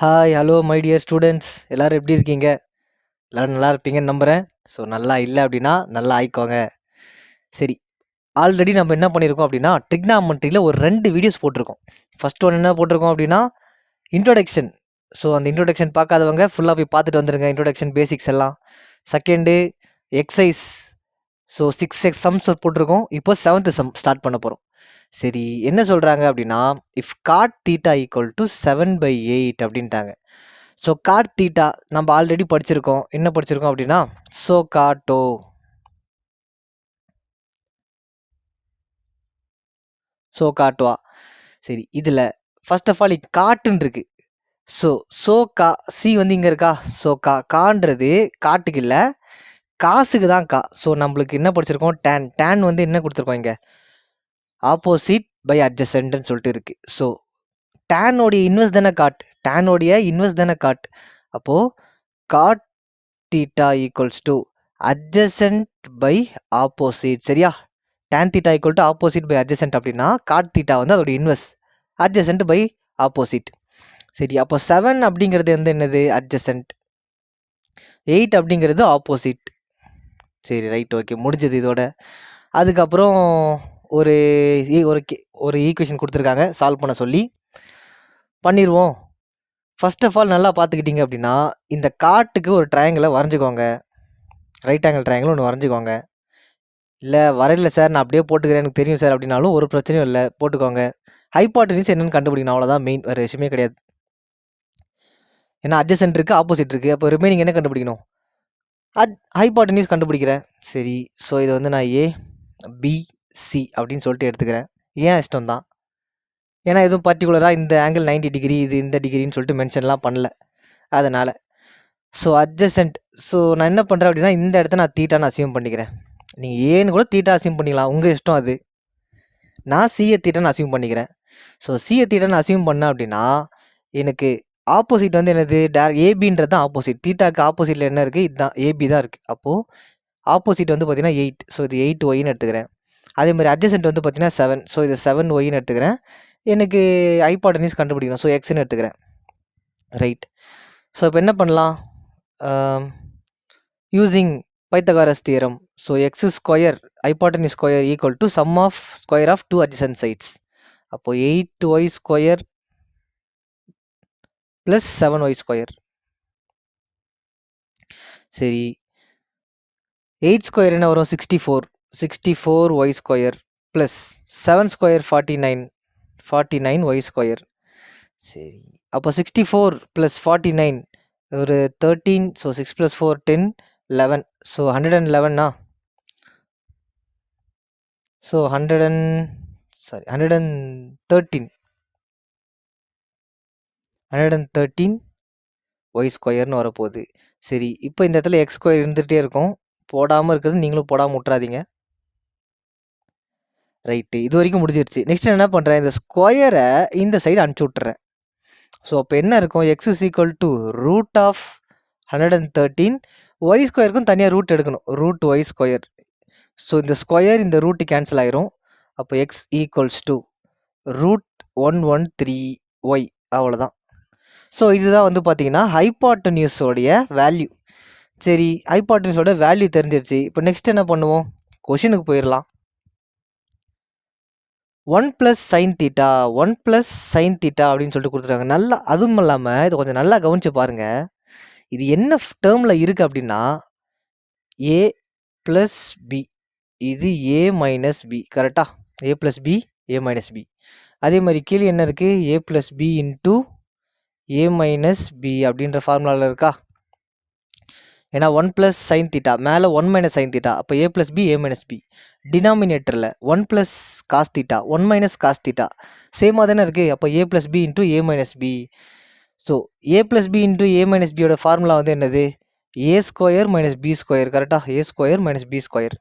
Hi, hello my dear students. எல்லாரும் எப்படி இருக்கீங்க? எல்லாரும் நல்லா இருப்பீங்கன்னு நம்புகிறேன். ஸோ நல்லா இல்லை அப்படின்னா நல்லா ஆயிக்கோங்க. சரி, ஆல்ரெடி நம்ம என்ன பண்ணியிருக்கோம் அப்படின்னா ட்ரிக்னாமெண்ட்ரியில் ஒரு 2 வீடியோஸ் போட்டிருக்கோம். ஃபர்ஸ்ட் ஒன் என்ன போட்டிருக்கோம் அப்படின்னா இன்ட்ரோடக்ஷன். ஸோ அந்த இன்ட்ரோடக்ஷன் பார்க்காதவங்க ஃபுல்லாக போய் பார்த்துட்டு வந்துருங்க, இன்ட்ரோடக்ஷன் பேசிக்ஸ் எல்லாம். Second exercise. ஸோ 6 சம்ஸ் போட்டிருக்கோம். இப்போ 7th சம் ஸ்டார்ட் பண்ண போகிறோம். சரி, என்ன சொல்கிறாங்க அப்படின்னா if God theta equal to 7/8 அப்படின்ட்டாங்க. ஸோ காட் தீட்டா நம்ம ஆல்ரெடி படிச்சிருக்கோம். என்ன படிச்சிருக்கோம் அப்படின்னா ஸோ காட்டோ. ஸோ காட்டுவா. சரி, இதில் ஃபர்ஸ்ட் ஆஃப் ஆல் காட்டுன்னு இருக்கு. ஸோ கா சி வந்து இங்கே இருக்கா. ஸோ கான்றது காட்டுக்கு இல்லை, காசுக்கு தான் கா. ஸோ நம்மளுக்கு என்ன படிச்சிருக்கோம், டேன் வந்து என்ன கொடுத்துருக்கோம் இங்கே, ஆப்போசிட் பை அட்ஜசன்ட்னு சொல்லிட்டு இருக்கு. ஸோ டேனோடைய இன்வெர்ஸ் தானே காட், டேனோடைய இன்வெர்ஸ் தானே காட். அப்போது cot theta equals to adjacent by opposite. சரியா, tan theta equal to opposite by adjacent அப்படின்னா காட் தீட்டா வந்து அதோட இன்வெர்ஸ், அட்ஜசன்ட் பை ஆப்போசிட். சரி, அப்போ 7 அப்படிங்கிறது வந்து என்னது, அட்ஜசன்ட். 8 அப்படிங்கிறது ஆப்போசிட். சரி, ரைட், ஓகே, முடிஞ்சது இதோட. அதுக்கப்புறம் ஒரு ஒரு ஈக்குவேஷன் கொடுத்துருக்காங்க சால்வ் பண்ண சொல்லி பண்ணிடுவோம். ஃபர்ஸ்ட் ஆஃப் ஆல் நல்லா பார்த்துக்கிட்டிங்க அப்படின்னா இந்த காட்டுக்கு ஒரு ட்ரையாங்கிளை வரைஞ்சிக்கோங்க. ரைட் ஆங்கிள் ட்ரையாங்கிள் ஒன்று வரைஞ்சிக்கோங்க. இல்லை வரையில சார், நான் அப்படியே போட்டுக்கிறேன், எனக்கு தெரியும் சார் அப்படின்னாலும் ஒரு பிரச்சனையும் இல்லை, போட்டுக்கோங்க. ஹைபாட்டனிஸ் என்னென்னு கண்டுபிடிக்கணும், அவ்வளோதான் மெயின், வேறு விஷயமே கிடையாது. ஏன்னா அட்ஜசன்ட் இருக்குது, ஆப்போசிட் இருக்குது, அப்போ ரிமைனிங் என்ன கண்டுபிடிக்கணும், ஹைபாட்டனிஸ் கண்டுபிடிக்கிறேன். சரி, ஸோ இதை வந்து நான் ABC அப்படின்னு சொல்லிட்டு எடுத்துக்கிறேன். ஏன் இஷ்டம் தான், ஏன்னா எதுவும் பர்டிகுலராக இந்த ஆங்கிள் 90 டிகிரி, இது இந்த டிகிரின்னு சொல்லிட்டு மென்ஷன்லாம் பண்ணல, அதனால். So adjacent. ஸோ நான் என்ன பண்ணுறேன் அப்படின்னா இந்த இடத்த நான் தீட்டான்னு அசியூம் பண்ணிக்கிறேன். நீங்கள் ஏன்னு கூட தீட்டா அசியூம் பண்ணிக்கலாம், உங்கள் இஷ்டம் அது. நான் சிஏ தீட்டான்னு அசியூம் பண்ணிக்கிறேன். ஸோ சிஏ தீட்டான்னு அசியூம் பண்ணேன் அப்படின்னா எனக்கு ஆப்போசிட் வந்து என்னது, ஏபின்றது தான் ஆப்போசிட். தீட்டாக்கு ஆப்போசிட்டில் என்ன இருக்குது, இதுதான் ஏபி தான் இருக்குது. அப்போது ஆப்போசிட் வந்து பார்த்தீங்கன்னா 8. ஸோ இது 8yன்னு எடுத்துக்கிறேன். அதே மாதிரி அட்ஜசன்ட் வந்து பார்த்தீங்கன்னா 7. ஸோ இது 7yன்னு எடுத்துக்கிறேன். எனக்கு ஹைபாட்டனிஸ் கண்டுபிடிக்கணும், ஸோ எக்ஸ்ன்னு எடுத்துக்கிறேன். ரைட். ஸோ இப்போ என்ன பண்ணலாம், using Pythagoras theorem. So X square hypotenuse square equal to sum of square of 2 adjacent sides. அப்போது 8y square plus 7y square. சரி, 8 ஸ்கொயர் என்ன வரும், 64y square plus 7 square 49y square. சரி, அப்போ 64 ப்ளஸ் 49 ஒரு 13. ஸோ 6 + 4 10 11. ஸோ 111. ஸோ 113 ஒய் ஸ்கொயர்னு வரப்போகுது. சரி, இப்போ இந்த இடத்துல எக்ஸ் ஸ்கொயர் இருந்துகிட்டே இருக்கும், போடாமல் இருக்கிறது நீங்களும் போடாமல் விட்றாதீங்க. ரைட்டு, இது வரைக்கும் முடிஞ்சிருச்சு. நெக்ஸ்ட் என்ன பண்ணுறேன், இந்த ஸ்கொயரை இந்த சைடு அனுப்பிச்சி விட்டுறேன். ஸோ அப்போ என்ன இருக்கும், X is equal to root of 113. Y ஸ்கொயருக்கும் தனியாக ரூட் எடுக்கணும், ரூட் ஒய் ஸ்கொயர். ஸோ இந்த ஸ்கொயர் இந்த ரூட்டு கேன்சல் ஆயிரும். அப்போ X equals to root 113y, அவ்வளோதான். ஸோ இதுதான் வந்து பார்த்தீங்கன்னா ஹைபாட்டனியூஸோடைய வேல்யூ. சரி, ஹைபாட்டனியூஸோட வேல்யூ தெரிஞ்சிருச்சு. இப்போ நெக்ஸ்ட் என்ன பண்ணுவோம், கொஷினுக்கு போயிடலாம். 1 + sin θ 1 + sin θ அப்படின்னு சொல்லிட்டு கொடுத்துருக்காங்க. நல்லா, அதுவும் இல்லாமல் இதை கொஞ்சம் நல்லா கவனிச்சு பாருங்க, இது என்ன டேர்மில் இருக்குது அப்படின்னா a + b, இது a - b, கரெக்டா, a + b a - b. அதே மாதிரி கீழே என்ன இருக்குது, a + b into a - b அப்படின்ற ஃபார்முலாவில் இருக்கா. ஏன்னா 1 + sin θ மேலே 1 - sin θ, அப்போ a + b a - b. டினாமினேட்டரில் 1 + cos θ 1 - cos θ சேமாக தானே இருக்குது. அப்போ a + b into a - b. So a + b into a - b யோட ஃபார்முலா வந்து என்னது, a ஸ்கொயர் - b ஸ்கொயர், கரெக்டாக, a ஸ்கொயர் - b ஸ்கொயர்.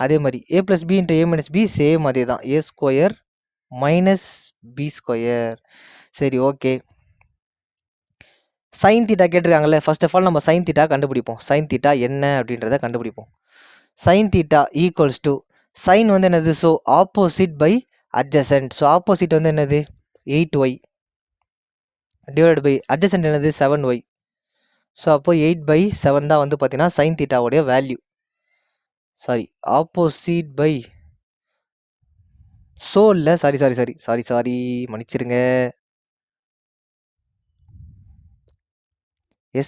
அதே மாதிரி a + b into a - b same அதே தான், a ஸ்கொயர் - b ஸ்கொயர். சரி, ஓகே. சைன் தீட்டா கேட்டிருக்காங்கல்ல, ஃபர்ஸ்ட் ஆஃப் ஆல் நம்ம சைன் தீட்டா கண்டுபிடிப்போம். சைன் தீட்டா என்ன அப்படின்றத கண்டுபிடிப்போம். Sine theta equals to, sine வந்து என்னது, so opposite by adjacent. So opposite வந்து என்னது, 8y. டிவைட் பை அட்ஜசன்ட் என்னது 7y. ஸோ அப்போ 8/7 தான் வந்து பார்த்தீங்கன்னா சைன் தீட்டாவுடைய value. Sorry, opposite by so இல்லை, சாரி மன்னிச்சிருங்க.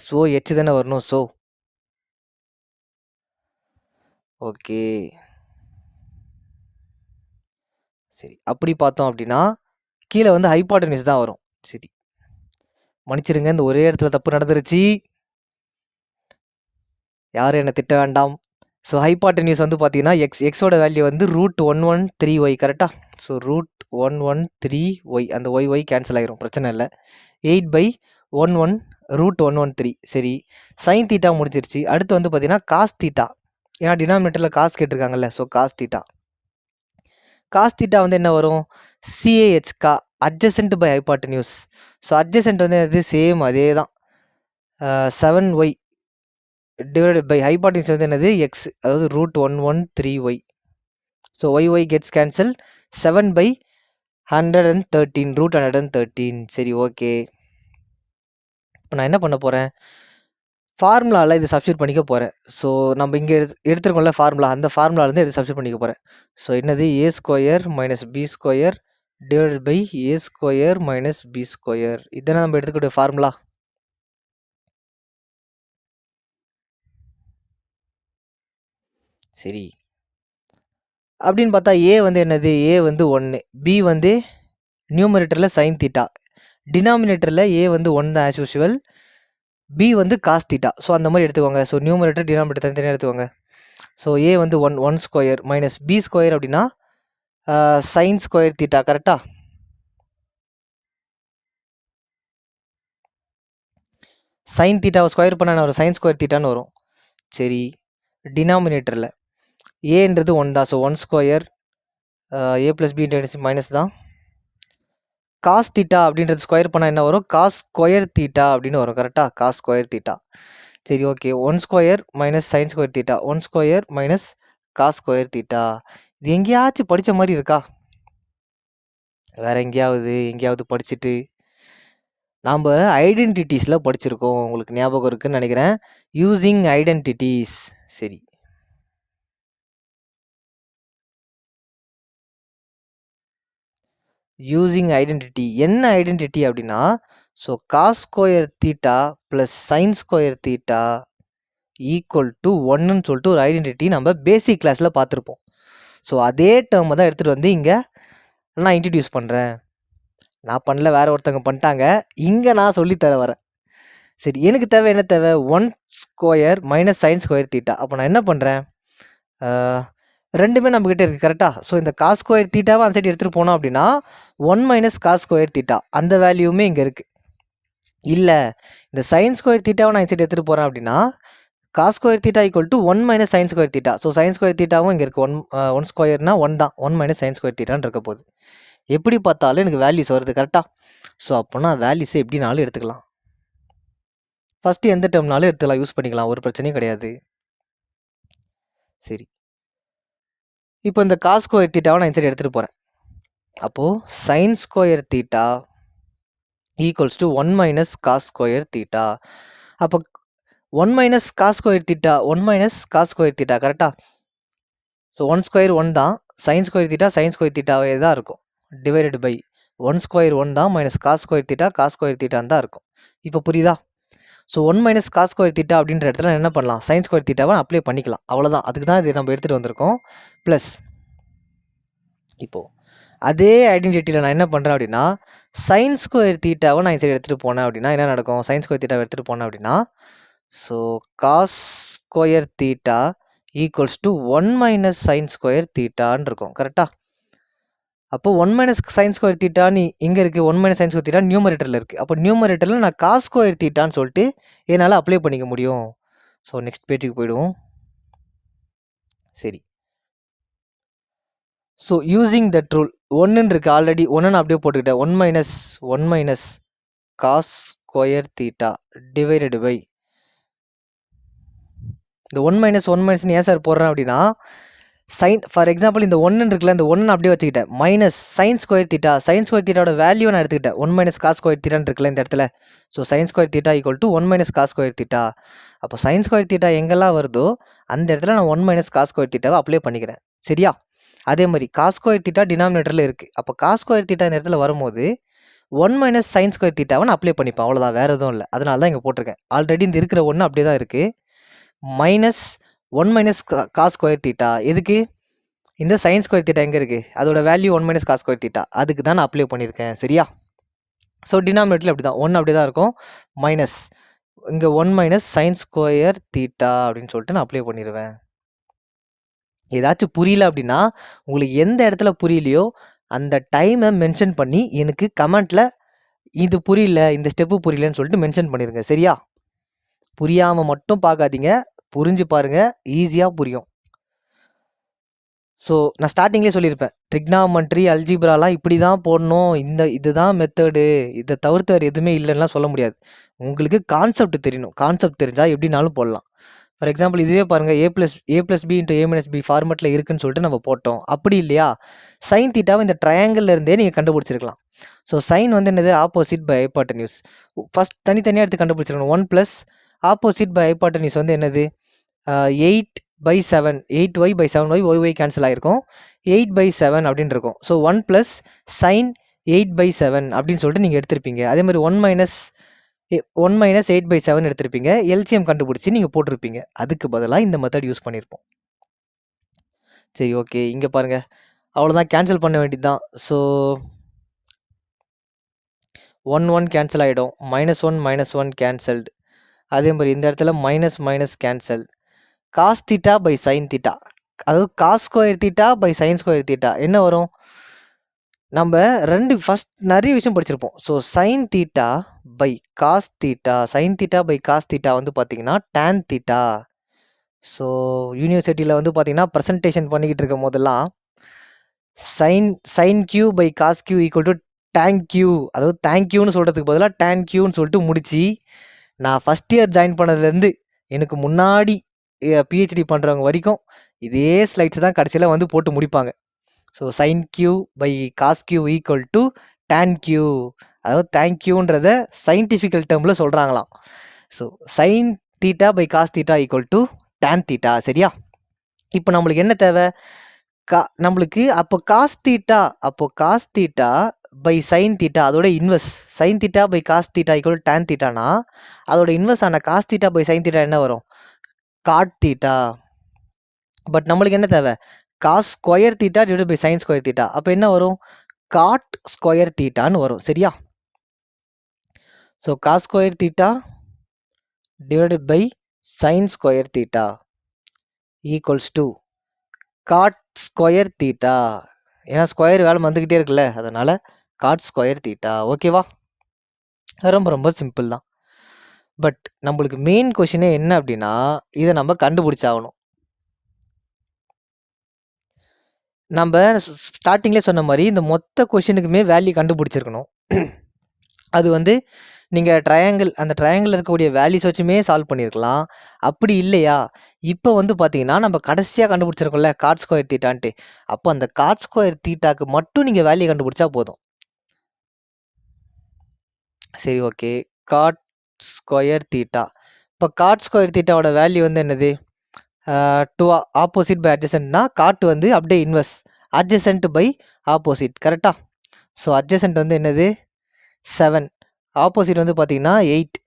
SOH தானே வரணும். ஸோ ஓகே, சரி. அப்படி பார்த்தோம் அப்படின்னா கீழே வந்து ஹைபாட்டனியூஸ் தான் வரும். சரி, மன்னிச்சிருங்க, இந்த ஒரே இடத்துல தப்பு நடந்துருச்சு, யாரும் என்னை திட்ட வேண்டாம். ஸோ ஹைபாட்டனியூஸ் வந்து பார்த்தீங்கன்னா எக்ஸோட வேல்யூ வந்து √113y கரெக்டாக. ஸோ √113y, அந்த ஒய் கேன்சல் ஆகிரும், பிரச்சனை இல்லை. 8/11 √113. சரி, சைன் தீட்டா முடிஞ்சிருச்சு. அடுத்து வந்து பார்த்தீங்கன்னா காஸ் தீட்டா, ஏன்னா டினாமினேட்டரில் காஸ் கேட்டிருக்காங்கல்ல. ஸோ காஸ் தீட்டா வந்து என்ன வரும்? CAH adjacent by hypotenuse. So adjacent வந்து அது சேம் அதே தான், 7y டிவைடட் பை ஹைபாட்டனியூஸ் வந்து என்னது எக்ஸ், அதாவது √113y. So y gets cancel, 7/113 √113. சரி, ஓகே. இப்போ நான் என்ன பண்ண போகிறேன், ஃபார்முலாவில் இது சப்ஸ்டியூட் பண்ணிக்க போகிறேன். ஸோ நம்ம இங்கே எடுத்துருக்கோம்ல ஃபார்முலா, அந்த ஃபார்முலாவிலேருந்து இது சப்ஸ்டியூட் பண்ணிக்க போகிறேன். ஸோ என்னது a² - b² divided by a² - b². இதெல்லாம் நம்ம எடுத்துக்கூடிய ஃபார்முலா. சரி, அப்படின்னு பார்த்தா ஏ வந்து என்னது, ஏ வந்து 1, பி வந்து நியூமரேட்டரில் சைன் தீட்டா, டினாமினேட்டரில் ஏ வந்து 1 தான் ஆஸ் யூஷுவல், பி வந்து காஸ் தீட்டா. ஸோ அந்த மாதிரி எடுத்துக்கோங்க. ஸோ நியூமரேட்டர் டினாமினேட்டர் தனித்தனியாக எடுத்துக்கோங்க. ஸோ ஏ வந்து 1² மைனஸ் b² அப்படின்னா சைன் ஸ்கொயர் தீட்டா கரெக்டாக. சைன் தீட்டாவை ஸ்கொயர் பண்ண வரும், சைன் ஸ்கொயர் தீட்டான்னு வரும். சரி, டினாமினேட்டரில் ஏன்றது 1 தான். ஸோ 1² a + b மைனஸ் தான். காஸ் தீட்டா அப்படின்றது ஸ்கொயர் பண்ணால் என்ன வரும், காஸ் ஸ்கொயர் தீட்டா அப்படின்னு வரும் கரெக்டாக, காஸ் ஸ்கொயர் தீட்டா. சரி, okay. 1² minus sine square theta, 1² minus cos square theta. இது எங்கேயாச்சும் படித்த மாதிரி இருக்கா, வேற எங்கேயாவது படிச்சுட்டு நாம் ஐடென்டிட்டிஸில் படிச்சிருக்கோம், உங்களுக்கு ஞாபகம் இருக்குன்னு நினைக்கிறேன். Using identities. சரி, யூஸிங் ஐடென்டிட்டி. என்ன ஐடென்டிட்டி அப்படின்னா, so cos square theta plus sine square theta equal to 1ன்னு சொல்லிட்டு ஒரு ஐடென்டிட்டி நம்ம பேசிக் கிளாஸில் பார்த்துருப்போம். ஸோ அதே டேர்மை தான் எடுத்துகிட்டு வந்து இங்கே நான் இன்ட்ரடியூஸ் பண்ணுறேன். நான் பண்ணல, வேற ஒருத்தவங்க பண்ணிட்டாங்க, இங்கே நான் சொல்லித்தர வரேன். சரி, எனக்கு தேவை என்ன தேவை, 1² மைனஸ் சைன் ஸ்கொயர் தீட்டா. அப்போ நான் என்ன பண்ணுறேன், ரெண்டுமே நம்மக்கிட்ட இருக்குது கரெக்டாக. ஸோ இந்த காஸ் ஸ்கொயர் தீட்டாவை அந்த சைடு எடுத்துகிட்டு போனோம் அப்படின்னா 1 மைனஸ் காஸ் ஸ்கொயர் தீட்டா அந்த வேல்யூமே இங்கே இருக்குது. இல்லை, இந்த சைன் ஸ்கொயர் தீட்டாவை நான் இந்த சைடு எடுத்துகிட்டு போகிறேன் அப்படின்னா cos square theta equal to 1 minus sine square theta. So sine square தீட்டாவும் இங்கே இருக்குது, 1² 1 தான், 1 மைனஸ் சைன் ஸ்கொயர் தீட்டான்னு இருக்க போகுது. எப்படி பார்த்தாலும் எனக்கு வேல்யூஸ் வருது கரெக்டாக. ஸோ அப்போனா வேல்யூஸை எப்படினாலும் எடுத்துக்கலாம், ஃபஸ்ட்டு எந்த டேர்ம்னாலும் எடுத்துக்கலாம், யூஸ் பண்ணிக்கலாம், ஒரு பிரச்சனையும் கிடையாது. சரி, இப்போ இந்த காஸ் ஸ்கொயர் தீட்டாவை நான் இந்த சைடு எடுத்துகிட்டு போகிறேன். அப்போது sine square theta equals to 1 minus cos square theta. அப்போ 1 minus cos square theta, 1 minus cos square theta கரெக்டாக. ஸோ 1² 1 தான், சைன் ஸ்கொயர் தீட்டாவே தான் இருக்கும், டிவைடட் பை 1² 1 தான் மைனஸ் காஸ் ஸ்கொயர் தீட்டான்னு தான் இருக்கும். இப்போ புரியுதா? So 1 minus cos square theta அப்படின்ற இடத்துல என்ன பண்ணலாம், சைன் ஸ்கொயர் தீட்டாவை அப்ளை பண்ணிக்கலாம், அவ்வளோதான். அதுக்கு தான் இது நம்ம எடுத்துகிட்டு வந்திருக்கோம். ப்ளஸ் இப்போது அதே ஐடென்டிட்டியில் நான் என்ன பண்ணுறேன் அப்படின்னா, சைன் ஸ்கொயர் தீட்டாவை நான் இந்த சைடு எடுத்துகிட்டு போனேன் அப்படின்னா என்ன நடக்கும், சைன் ஸ்கொயர் தீட்டாவை எடுத்துகிட்டு போனேன் அப்படின்னா, so cos square theta equals to 1 minus sine square தீட்டான்னு இருக்கும் கரெக்டாக. அப்போ 1 மைனஸ் சைன் ஸ்கொயர் தீட்டான்னு இங்கே இருக்குது, 1 மைனஸ் சைன் ஸ்கொயர் தீட்டா நியூமரேட்டரில் இருக்குது. அப்போ நியூமரேட்டரில் நான் காஸ் ஸ்கொயர் தீட்டான்னு சொல்லிட்டு என்னால் அப்ளை பண்ணிக்க முடியும். ஸோ நெக்ஸ்ட் பேஜுக்கு போயிடுவோம். சரி, ஸோ யூஸிங் தட் ரூல் 1ன்னு இருக்குது ஆல்ரெடி, 1 அப்படியே போட்டுக்கிட்டேன். 1 minus cos square theta divided by இந்த 1 மைனஸ் ஏன் சார் போடுறேன் அப்படின்னா, சைன் ஃபார் எக்ஸாம்பிள் இந்த ஒன்று இருக்குல்ல, இந்த ஒன்று அப்படியே வச்சுக்கிட்டேன். Minus sine square theta, sine square தீட்டாவோட வேல்யூ நான் எடுத்துக்கிட்டேன். 1 மைனஸ் காஸ் ஸ்கொயர் தீட்டான்னு இருக்குல்ல இந்த இடத்துல. So sine square theta equal to 1 minus cos square theta. அப்போ சைன் ஸ்கொயர் தீட்டா எங்கெல்லாம் வருதோ அந்த இடத்துல நான் 1 மைனஸ் காஸ் ஸ்கொயர் தீட்டாவை அப்ளை பண்ணிக்கிறேன். சரியா? அதே மாதிரி காஸ் ஸ்கொயர் தீட்டா டினாமினேட்டரில் இருக்குது. அப்போ காஸ் ஸ்கொயர் தீட்டா இந்த இடத்துல வரும்போது 1 மைனஸ் சைன் ஸ்கொயர் தீட்டாவை நான் அப்ளை பண்ணிப்பேன். அவ்வளோதான், வேறு எதுவும் இல்லை. அதனால தான் இங்கே போட்டிருக்கேன். ஆல்ரெடி இந்த இருக்கிற ஒன்று அப்படியே தான் இருக்குது. Minus 1 minus cos square theta எதுக்கு? இந்த சைன் ஸ்கொயர் தீட்டா எங்கே இருக்குது? அதோட value 1 minus cos square theta, அதுக்கு தான் நான் அப்ளை பண்ணியிருக்கேன். சரியா? ஸோ டினாமினேட்டரில் அப்படி தான், 1 அப்படி தான் இருக்கும். மைனஸ் இங்கே 1 மைனஸ் சைன் ஸ்கொயர் தீட்டா அப்படின்னு சொல்லிட்டு நான் அப்ளை பண்ணிடுவேன். ஏதாச்சும் புரியல அப்படின்னா, உங்களுக்கு எந்த இடத்துல புரியலையோ அந்த டைமை மென்ஷன் பண்ணி எனக்கு கமெண்ட்டில் இது புரியல, இந்த ஸ்டெப்பு புரியலன்னு சொல்லிட்டு மென்ஷன் பண்ணிடுங்க. சரியா? புரியாமல் மட்டும் பார்க்காதீங்க, புரிஞ்சு பாருங்கள், ஈஸியாக புரியும். ஸோ நான் ஸ்டார்டிங்லேயே சொல்லியிருப்பேன், ட்ரிக்னாமெண்ட்ரி அல்ஜிப்ராலாம் இப்படி தான் போடணும், இதுதான் மெத்தடு, இதை தவிர்த்து வேறு எதுவுமே இல்லைன்னுலாம் சொல்ல முடியாது. உங்களுக்கு கான்செப்ட் தெரியணும். கான்செப்ட் தெரிஞ்சால் எப்படினாலும் போடலாம். ஃபார் எக்ஸாம்பிள் இதுவே பாருங்கள், ஏ ப்ளஸ் பி இன்ட்டு ஏ மைனஸ் பி ஃபார்மெட்டில் இருக்குன்னு சொல்லிட்டு நம்ம போட்டோம். அப்படி இல்லையா, சைன் தீட்டாவை இந்த ட்ரையாங்கிள் இருந்தே நீங்கள் கண்டுபிடிச்சிருக்கலாம். ஸோ சைன் வந்து என்னது? Opposite by hypotenuse. ஃபஸ்ட் தனித்தனியாக எடுத்து கண்டுபிடிச்சிருக்கணும். 1 ப்ளஸ் ஆப்போசிட் பை ஹைபாட்டன்யூஸ் வந்து என்னது? 8/7, 8y/7y, y கேன்சல் ஆகிருக்கும். 8/7 அப்படின்னு இருக்கும். ஸோ 1 ப்ளஸ் சைன் 8/7 அப்படின்னு சொல்லிட்டு நீங்கள் எடுத்திருப்பீங்க. அதே மாதிரி 1 மைனஸ் 8/7 எடுத்திருப்பீங்க. எல்சிஎம் கண்டுபிடிச்சி நீங்கள் போட்டிருப்பீங்க. அதுக்கு பதிலாக இந்த மெத்தட் யூஸ் பண்ணியிருப்போம். சரி, ஓகே. இங்கே பாருங்கள், அவ்வளோதான், கேன்சல் பண்ண வேண்டியது தான். ஸோ 1 கேன்சல் ஆகிடும். -1 கேன்சல்டு. அதே மாதிரி இந்த இடத்துல minus cancel. Cos theta by sign theta, அதாவது cos square theta by sine square theta என்ன வரும்? நம்ம ஃபஸ்ட் நிறைய விஷயம் படிச்சிருப்போம். So sine theta by cos theta, sine theta by cos theta வந்து பார்த்தீங்கன்னா டேன் தீட்டா. ஸோ யூனிவர்சிட்டியில் வந்து பார்த்தீங்கன்னா ப்ரெசன்டேஷன் பண்ணிக்கிட்டு இருக்கும் போதெல்லாம் sine Q by cos Q equal to tan Q, அதாவது தேங்க்யூன்னு சொல்கிறதுக்கு பதிலாக டேன் கியூன்னு சொல்லிட்டு முடிச்சு, நான் ஃபஸ்ட் இயர் ஜாயின் பண்ணதுலேருந்து எனக்கு முன்னாடி பிஹெச்டி பண்ணுறவங்க வரைக்கும் இதே ஸ்லைட்ஸ் தான் கடைசியில் வந்து போட்டு முடிப்பாங்க. So sine Q by cos Q equal to tan Q, அதாவது தேங்க்யூன்றத சயின்டிஃபிக்கல் டேர்மில் சொல்கிறாங்களாம். So sine theta by cos theta equal to tan theta. சரியா? இப்போ நம்மளுக்கு என்ன தேவை? நம்மளுக்கு அப்போ காஸ் தீட்டா பை சைன் தீட்டா அதோட inverse. Sine theta by cos theta equal tan தீட்டானா அதோட இன்வெர்ஸ் ஆன cos theta by sign theta என்ன வரும்? Cot theta. பட் நம்மளுக்கு என்ன தேவை? Cos square theta divide by sine square theta. அப்போ என்ன வரும்? காட் ஸ்கொயர் தீட்டான்னு வரும். சரியா? So cos square theta divided by sine square theta equals to cot square theta. ஏன்னா ஸ்கொயர் வேலை வந்துக்கிட்டே இருக்குல்ல, அதனால் காட் ஸ்கொயர் தீட்டா. ஓகேவா? ரொம்ப சிம்பிள் தான். பட் நம்மளுக்கு மெயின் கொஷினே என்ன அப்படின்னா, இதை நம்ம கண்டுபிடிச்சாகணும். நம்ம ஸ்டார்டிங்லேயே சொன்ன மாதிரி இந்த மொத்த கொஷினுக்குமே வேல்யூ கண்டுபிடிச்சிருக்கணும். அது வந்து நீங்கள் அந்த ட்ரையாங்கிள் இருக்கக்கூடிய வேல்யூஸ் வச்சுமே சால்வ் பண்ணியிருக்கலாம். அப்படி இல்லையா, இப்போ வந்து பார்த்தீங்கன்னா நம்ம கடைசியாக கண்டுபிடிச்சிருக்கோம்ல காட் ஸ்கொயர் தீட்டான்ட்டு, அப்போ அந்த காட் ஸ்கொயர் தீட்டாக்கு மட்டும் நீங்கள் வேல்யூ கண்டுபிடிச்சா போதும். சரி, ஓகே. காட் ஸ்கொயர் தீட்டா, இப்போ காட் ஸ்கொயர் தீட்டாவோட வேல்யூ வந்து என்னது? டூ ஆப்போசிட் பை அட்ஜசன்ட்னா காட் வந்து அப்படியே இன்வெர்ஸ், அட்ஜசன்ட் பை ஆப்போசிட். கரெக்டாக? ஸோ அட்ஜசன்ட் வந்து என்னது? 7, ஆப்போசிட் வந்து பார்த்தீங்கன்னா 8.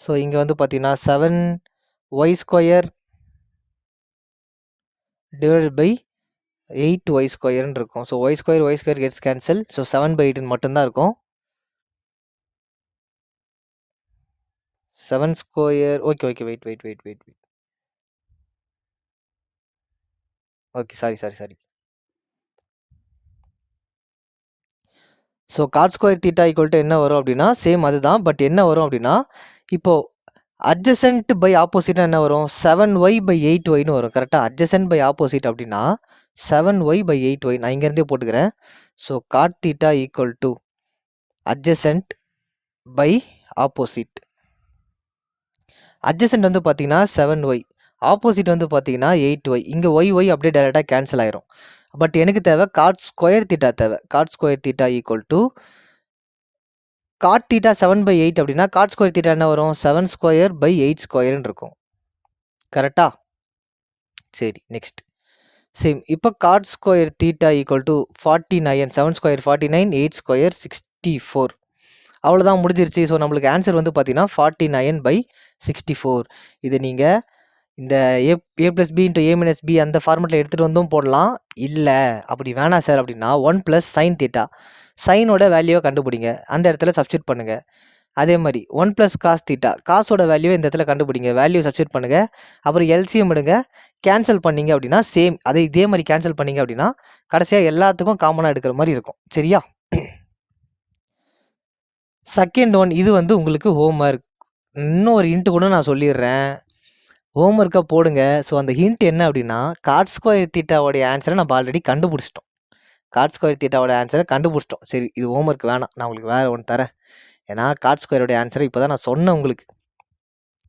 ஸோ இங்கே வந்து பார்த்தீங்கன்னா 7y² டிவைடட் பை 8y² இருக்கும். So y² gets cancel. So 7/8 மட்டும்தான் இருக்கும். 7². Okay, wait. Okay, sorry. So cot square theta equal to என்ன வரும் அப்படின்னா சேம் அதுதான். பட் என்ன வரும் அப்படின்னா, இப்போது அட்ஜசன்ட் பை ஆப்போசிட்டாக என்ன வரும்? 7y/8yன்னு வரும். கரெக்டாக? அட்ஜசன்ட் பை ஆப்போசிட் அப்படின்னா 7y/8y. நான் இங்கேருந்தே போட்டுக்கிறேன். So cot theta equal to adjacent by opposite. Adjacent வந்து பார்த்தீங்கன்னா 7y, ஆப்போசிட் வந்து பார்த்தீங்கன்னா 8y. இங்கே ஒய் அப்படியே டைரெக்டாக கேன்சல் ஆயிரும். பட் எனக்கு தேவை காட் ஸ்கொயர் தீட்டா தேவை. God square theta equal to God theta 7/8 அப்படின்னா காட் ஸ்கொயர் தீட்டா என்ன வரும்? 7/8² இருக்கும். கரெக்டா? சரி, நெக்ஸ்ட் சேம். இப்போ God square theta equal to 49. 7² 49, 8² 64. அவ்வளோதான், முடிஞ்சிருச்சு. ஸோ நம்மளுக்கு ஆன்சர் வந்து பார்த்தீங்கன்னா 49/64. இது நீங்கள் இந்த a + b × a - b அந்த ஃபார்மெட்டில் எடுத்துகிட்டு வந்தும் போடலாம். இல்லை அப்படி வேணாம் சார் அப்படின்னா 1 + sin தீட்டா, சைனோட வேல்யூவை கண்டுபிடிங்க, அந்த இடத்துல சப்ஸ்டியூட் பண்ணுங்கள். அதே மாதிரி 1 + cos தீட்டா, காசோட வேல்யூவை இந்த இடத்துல கண்டுபிடிங்க, வேல்யூ சப்ஸ்டியூட் பண்ணுங்கள். அப்புறம் எல்சிஎம் எடுங்க, கேன்சல் பண்ணிங்க அப்படின்னா சேம் அதே இதே மாதிரி கேன்சல் பண்ணிங்க அப்படின்னா கடைசியாக எல்லாத்துக்கும் காமனாக எடுக்கிற மாதிரி இருக்கும். சரியா? செகண்ட் ஒன், இது வந்து உங்களுக்கு ஹோம்ஒர்க். இன்னும் ஒரு ஹிண்ட் கூட நான் சொல்லிடுறேன், ஹோம்ஒர்க்கை போடுங்க. ஸோ அந்த ஹிண்ட் என்ன அப்படின்னா, காட் ஸ்கொயர் தீட்டாவோடைய ஆன்சரை நம்ம ஆல்ரெடி கண்டுபிடிச்சிட்டோம். காட் ஸ்கொயர் தீட்டாவோட ஆன்சரை கண்டுபிடிச்சிட்டோம். சரி, இது ஹோம்ஒர்க் வேணாம், நான் உங்களுக்கு வேறு ஒன்று தரேன். ஏன்னா காட் ஸ்கொயரோடைய ஆன்சரை இப்போ தான் நான் சொன்னேன் உங்களுக்கு.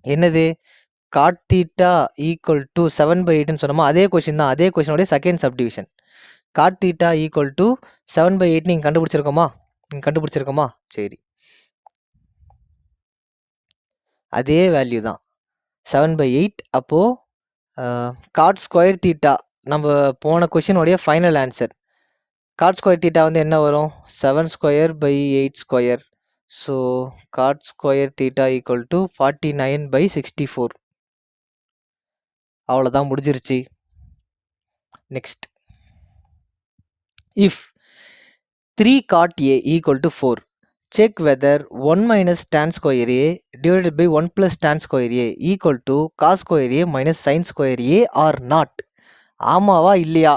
என்னது? காட் தீட்டா ஈக்குவல் டு 7/8ன்னு சொன்னோமா, அதே கொஷின் தான். அதே கொஷினோடைய second subdivision. Cot theta equal to 7/8 நீங்கள் கண்டுபிடிச்சிருக்கோமா? சரி, அதே வேல்யூ தான் 7/8. அப்போது காட் ஸ்கொயர் தீட்டா நம்ம போன கொஷினோடைய final answer. Cot square theta வந்து என்ன வரும்? 7² / 8². So cot square theta equal to 49/64. அவ்வளோதான், முடிஞ்சிருச்சு. Next, if 3 cot a equal to 4, check whether 1 - tan square a divided by 1 + tan square a equal to cos square a - sin square a or not. ஆமாவா இல்லையா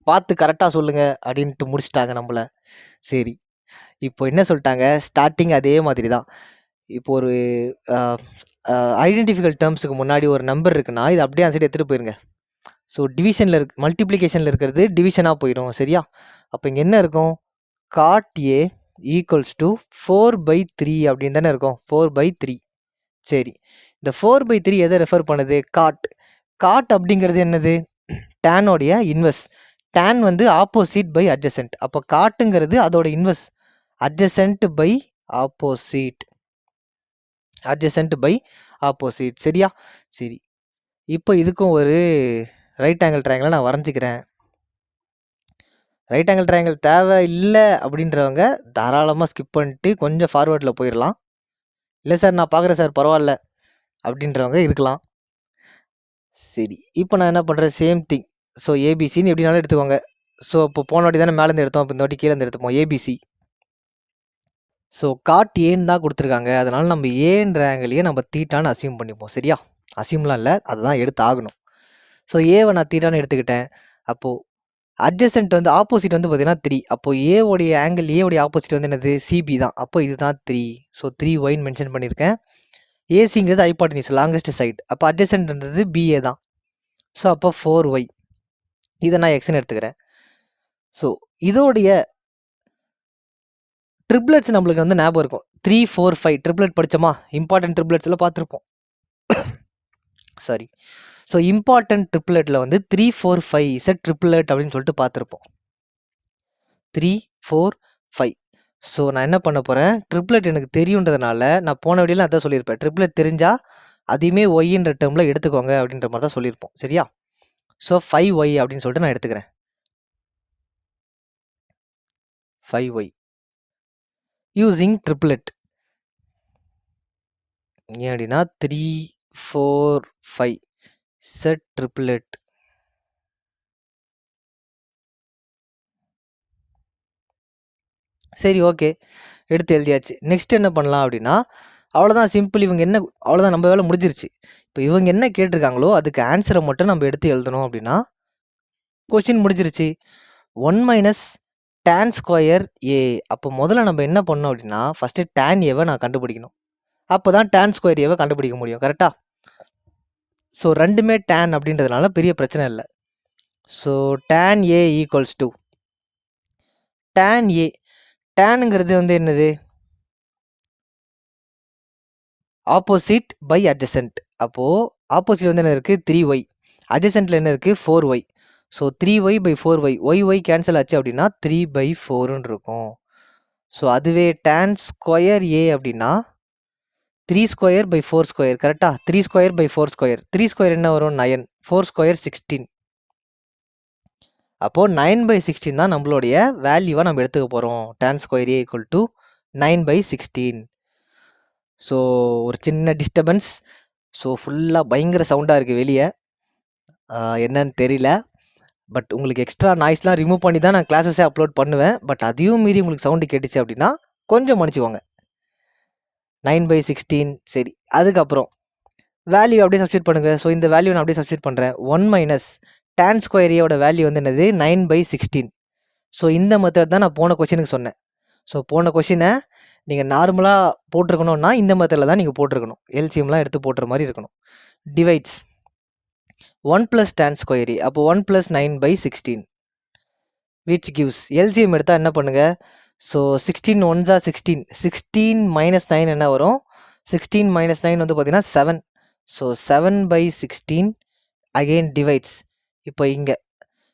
பார்த்து கரெக்டாக சொல்லுங்கள் அப்படின்ட்டு முடிச்சிட்டாங்க நம்மளை. சரி, இப்போ என்ன சொல்லிட்டாங்க? ஸ்டார்டிங் அதே மாதிரி தான். இப்போ ஒரு ஐடென்டிஃபிகல் டேர்ம்ஸுக்கு முன்னாடி ஒரு நம்பர் இருக்குன்னா இது அப்படியே அந்த சைடு எடுத்துகிட்டு போயிருங்க. ஸோ டிவிஷனில் மல்டிப்ளிகேஷனில் இருக்கிறது டிவிஷனாக போயிடும். சரியா? அப்போ இங்கே என்ன இருக்கும்? காட் ஏ ஈக்குவல்ஸ் டு 4/3 அப்படின்னு தானே இருக்கும். 4/3. சரி, இந்த 4/3 எதை ரெஃபர் பண்ணுது? காட் அப்படிங்கிறது என்னது? டேனோடைய இன்வெர்ஸ். டேன் வந்து ஆப்போசிட் பை அட்ஜசன்ட். அப்போ காட்டுங்கிறது அதோட இன்வெர்ஸ், அட்ஜசன்ட் பை ஆப்போசிட். சரியா? சரி, இப்போ இதுக்கும் ஒரு ரைட் ஆங்கிள் ட்ரையாங்கிளை நான் வரைஞ்சிக்கிறேன். ரைட் ஆங்கிள் ட்ரையாங்கிள் தேவை இல்லை அப்படின்றவங்க தாராளமாக ஸ்கிப் பண்ணிட்டு கொஞ்சம் ஃபார்வேர்டில் போயிடலாம். இல்லை சார் நான் பார்க்குறேன் சார் பரவாயில்ல அப்படின்றவங்க இருக்கலாம். சரி, இப்போ நான் என்ன பண்ணுறேன்? Same thing. ஸோ ஏபிசின்னு எப்படினாலும் எடுத்துக்கோங்க. ஸோ இப்போ போன வாட்டி தானே மேலேருந்து எடுத்தோம், இப்போ இந்த வாட்டி கீழேருந்து எடுத்துப்போம். ஏபிசி. ஸோ காட் ஏன்னு தான் கொடுத்துருக்காங்க, அதனால் நம்ம ஏன்ற ஆங்கிளையே நம்ம தீட்டான்னு அசியூம் பண்ணிப்போம். சரியா? அசியூம்லாம் இல்லை, அதுதான் எடுத்து ஆகணும். ஸோ ஏவை நான் தீட்டான்னு எடுத்துக்கிட்டேன். அப்போது அட்ஜசன்ட் வந்து ஆப்போசிட் வந்து பார்த்தீங்கன்னா 3. அப்போது ஏவோடைய ஆப்போசிட் வந்து என்னது? சிபி தான். அப்போ இதுதான் 3. ஸோ 3yன்னு மென்ஷன் பண்ணியிருக்கேன். ஏசிங்கிறது ஹைபாட்டனியூஸ், லாங்கஸ்ட் சைடு. அப்போ அட்ஜசன்ட்ன்றது பிஏ தான். ஸோ அப்போ 4y. இதை நான் எக்ஸ்ன்னு எடுத்துக்கிறேன். ஸோ இதோடைய ட்ரிப்ளெட்ஸ் நம்மளுக்கு வந்து ஞாபகம் இருக்கும். 3, 4, 5 ட்ரிப்ளெட் படித்தோமா? இம்பார்ட்டன்ட் ட்ரிப்ளெட்ஸில் பார்த்துருப்போம். சாரி. ஸோ இம்பார்ட்டன்ட் ட்ரிப்ளெட்டில் வந்து 3, 4, 5 இஸ் எ ட்ரிப்ளெட் அப்படின்னு சொல்லிட்டு பார்த்துருப்போம். 3, 4, 5. ஸோ நான் என்ன பண்ண போகிறேன்? ட்ரிப்ளெட் எனக்கு தெரியுன்றதுனால நான் போன வீடியோவில் அதான் சொல்லியிருப்பேன். ட்ரிப்ளெட் தெரிஞ்சால் அதையுமே ஒய்ன்ற டேர்மில் எடுத்துக்கோங்க அப்படின்ற மாதிரி தான் சொல்லியிருப்போம். சரியா? ஸோ 5y அப்படின்னு சொல்லிட்டு நான் எடுத்துக்கிறேன். 5y using triplet. ஏன் அப்படின்னா 3, 4, 5 செட் ட்ரிப்ளெட். சரி, ஓகே, எடுத்து எழுதியாச்சு. நெக்ஸ்ட் என்ன பண்ணலாம் அப்படின்னா, அவ்வளோதான் சிம்பிள். அவ்வளோதான், நம்ம வேலை முடிஞ்சிருச்சு. இப்போ இவங்க என்ன கேட்டிருக்காங்களோ அதுக்கு ஆன்சரை மட்டும் நம்ம எடுத்து எழுதணும் அப்படின்னா கொஸ்டின் முடிஞ்சிருச்சு. 1 - tan square a. அப்போ முதல்ல நம்ம என்ன பண்ணோம் அப்படின்னா ஃபஸ்ட்டு tan ஏவை நான் கண்டுபிடிக்கணும். அப்போ தான் tan square ஏவை கண்டுபிடிக்க முடியும். கரெக்டாக? ஸோ ரெண்டுமே tan அப்படின்றதுனால பெரிய பிரச்சனை இல்லை. So tan a equals to tan a. டேனுங்கிறது வந்து என்னது? Opposite by adjacent. அப்போது ஆப்போசிட் வந்து என்ன இருக்குது 3y, அட்ஜசென்ட்டில் என்ன இருக்குது 4y. So 3y by 4y, y cancel ஆச்சு அப்படின்னா 3/4ன்னு இருக்கும். ஸோ அதுவே tan ஸ்கொயர் ஏ அப்படின்னா 3 ஸ்கொயர் by 4 ஸ்கொயர், கரெக்டா? 3 ஸ்கொயர் by 4 ஸ்கொயர், 3 ஸ்கொயர் என்ன வரும் 9, 4 ஸ்கொயர் 16. அப்போது 9/16 தான் நம்மளுடைய வேல்யூவாக நம்ம எடுத்துக்க போகிறோம். tan square A equal to 9/16. So ஒரு சின்ன டிஸ்டர்பன்ஸ். ஸோ ஃபுல்லாக பயங்கர சவுண்டாக இருக்குது வெளியே, என்னன்னு தெரியல. பட் உங்களுக்கு எக்ஸ்ட்ரா நாய்ஸ்லாம் ரிமூவ் பண்ணி தான் நான் கிளாஸஸே அப்லோட் பண்ணுவேன். பட் அதையும் மீறி உங்களுக்கு சவுண்டு கேட்டுச்சு அப்படின்னா கொஞ்சம் மன்னிச்சுக்கோங்க. 9/16. சரி, அதுக்கப்புறம் வேல்யூ அப்படியே சப்ஸ்டியூட் பண்ணுங்கள். ஸோ இந்த வேல்யூ நான் அப்படியே சப்ஸ்டியூட் பண்ணுறேன். 1 மைனஸ் tan ஸ்கொயர் ஏயோட வேல்யூ வந்து என்னது 9/16. ஸோ இந்த மெத்தட் தான் நான் போன கொஷினுக்கு சொன்னேன். ஸோ போன கொஷினை நீங்கள் நார்மலாக போட்டிருக்கணும்னா இந்த மெத்தடில் தான் நீங்கள் போட்டிருக்கணும். எல்சிஎம்லாம் எடுத்து போட்டுற மாதிரி இருக்கணும். டிவைட்ஸ் 1 + tan ஸ்கொயர் ஏ, அப்போ 1 + 9/16 which gives எல்சிஎம் எடுத்தால் என்ன பண்ணுங்கள். ஸோ 16 1s are 16, 16 - 9 என்ன வரும், 16 - 9 வந்து பார்த்தீங்கன்னா 7. So 7/16 again divides. இப்போ இங்கே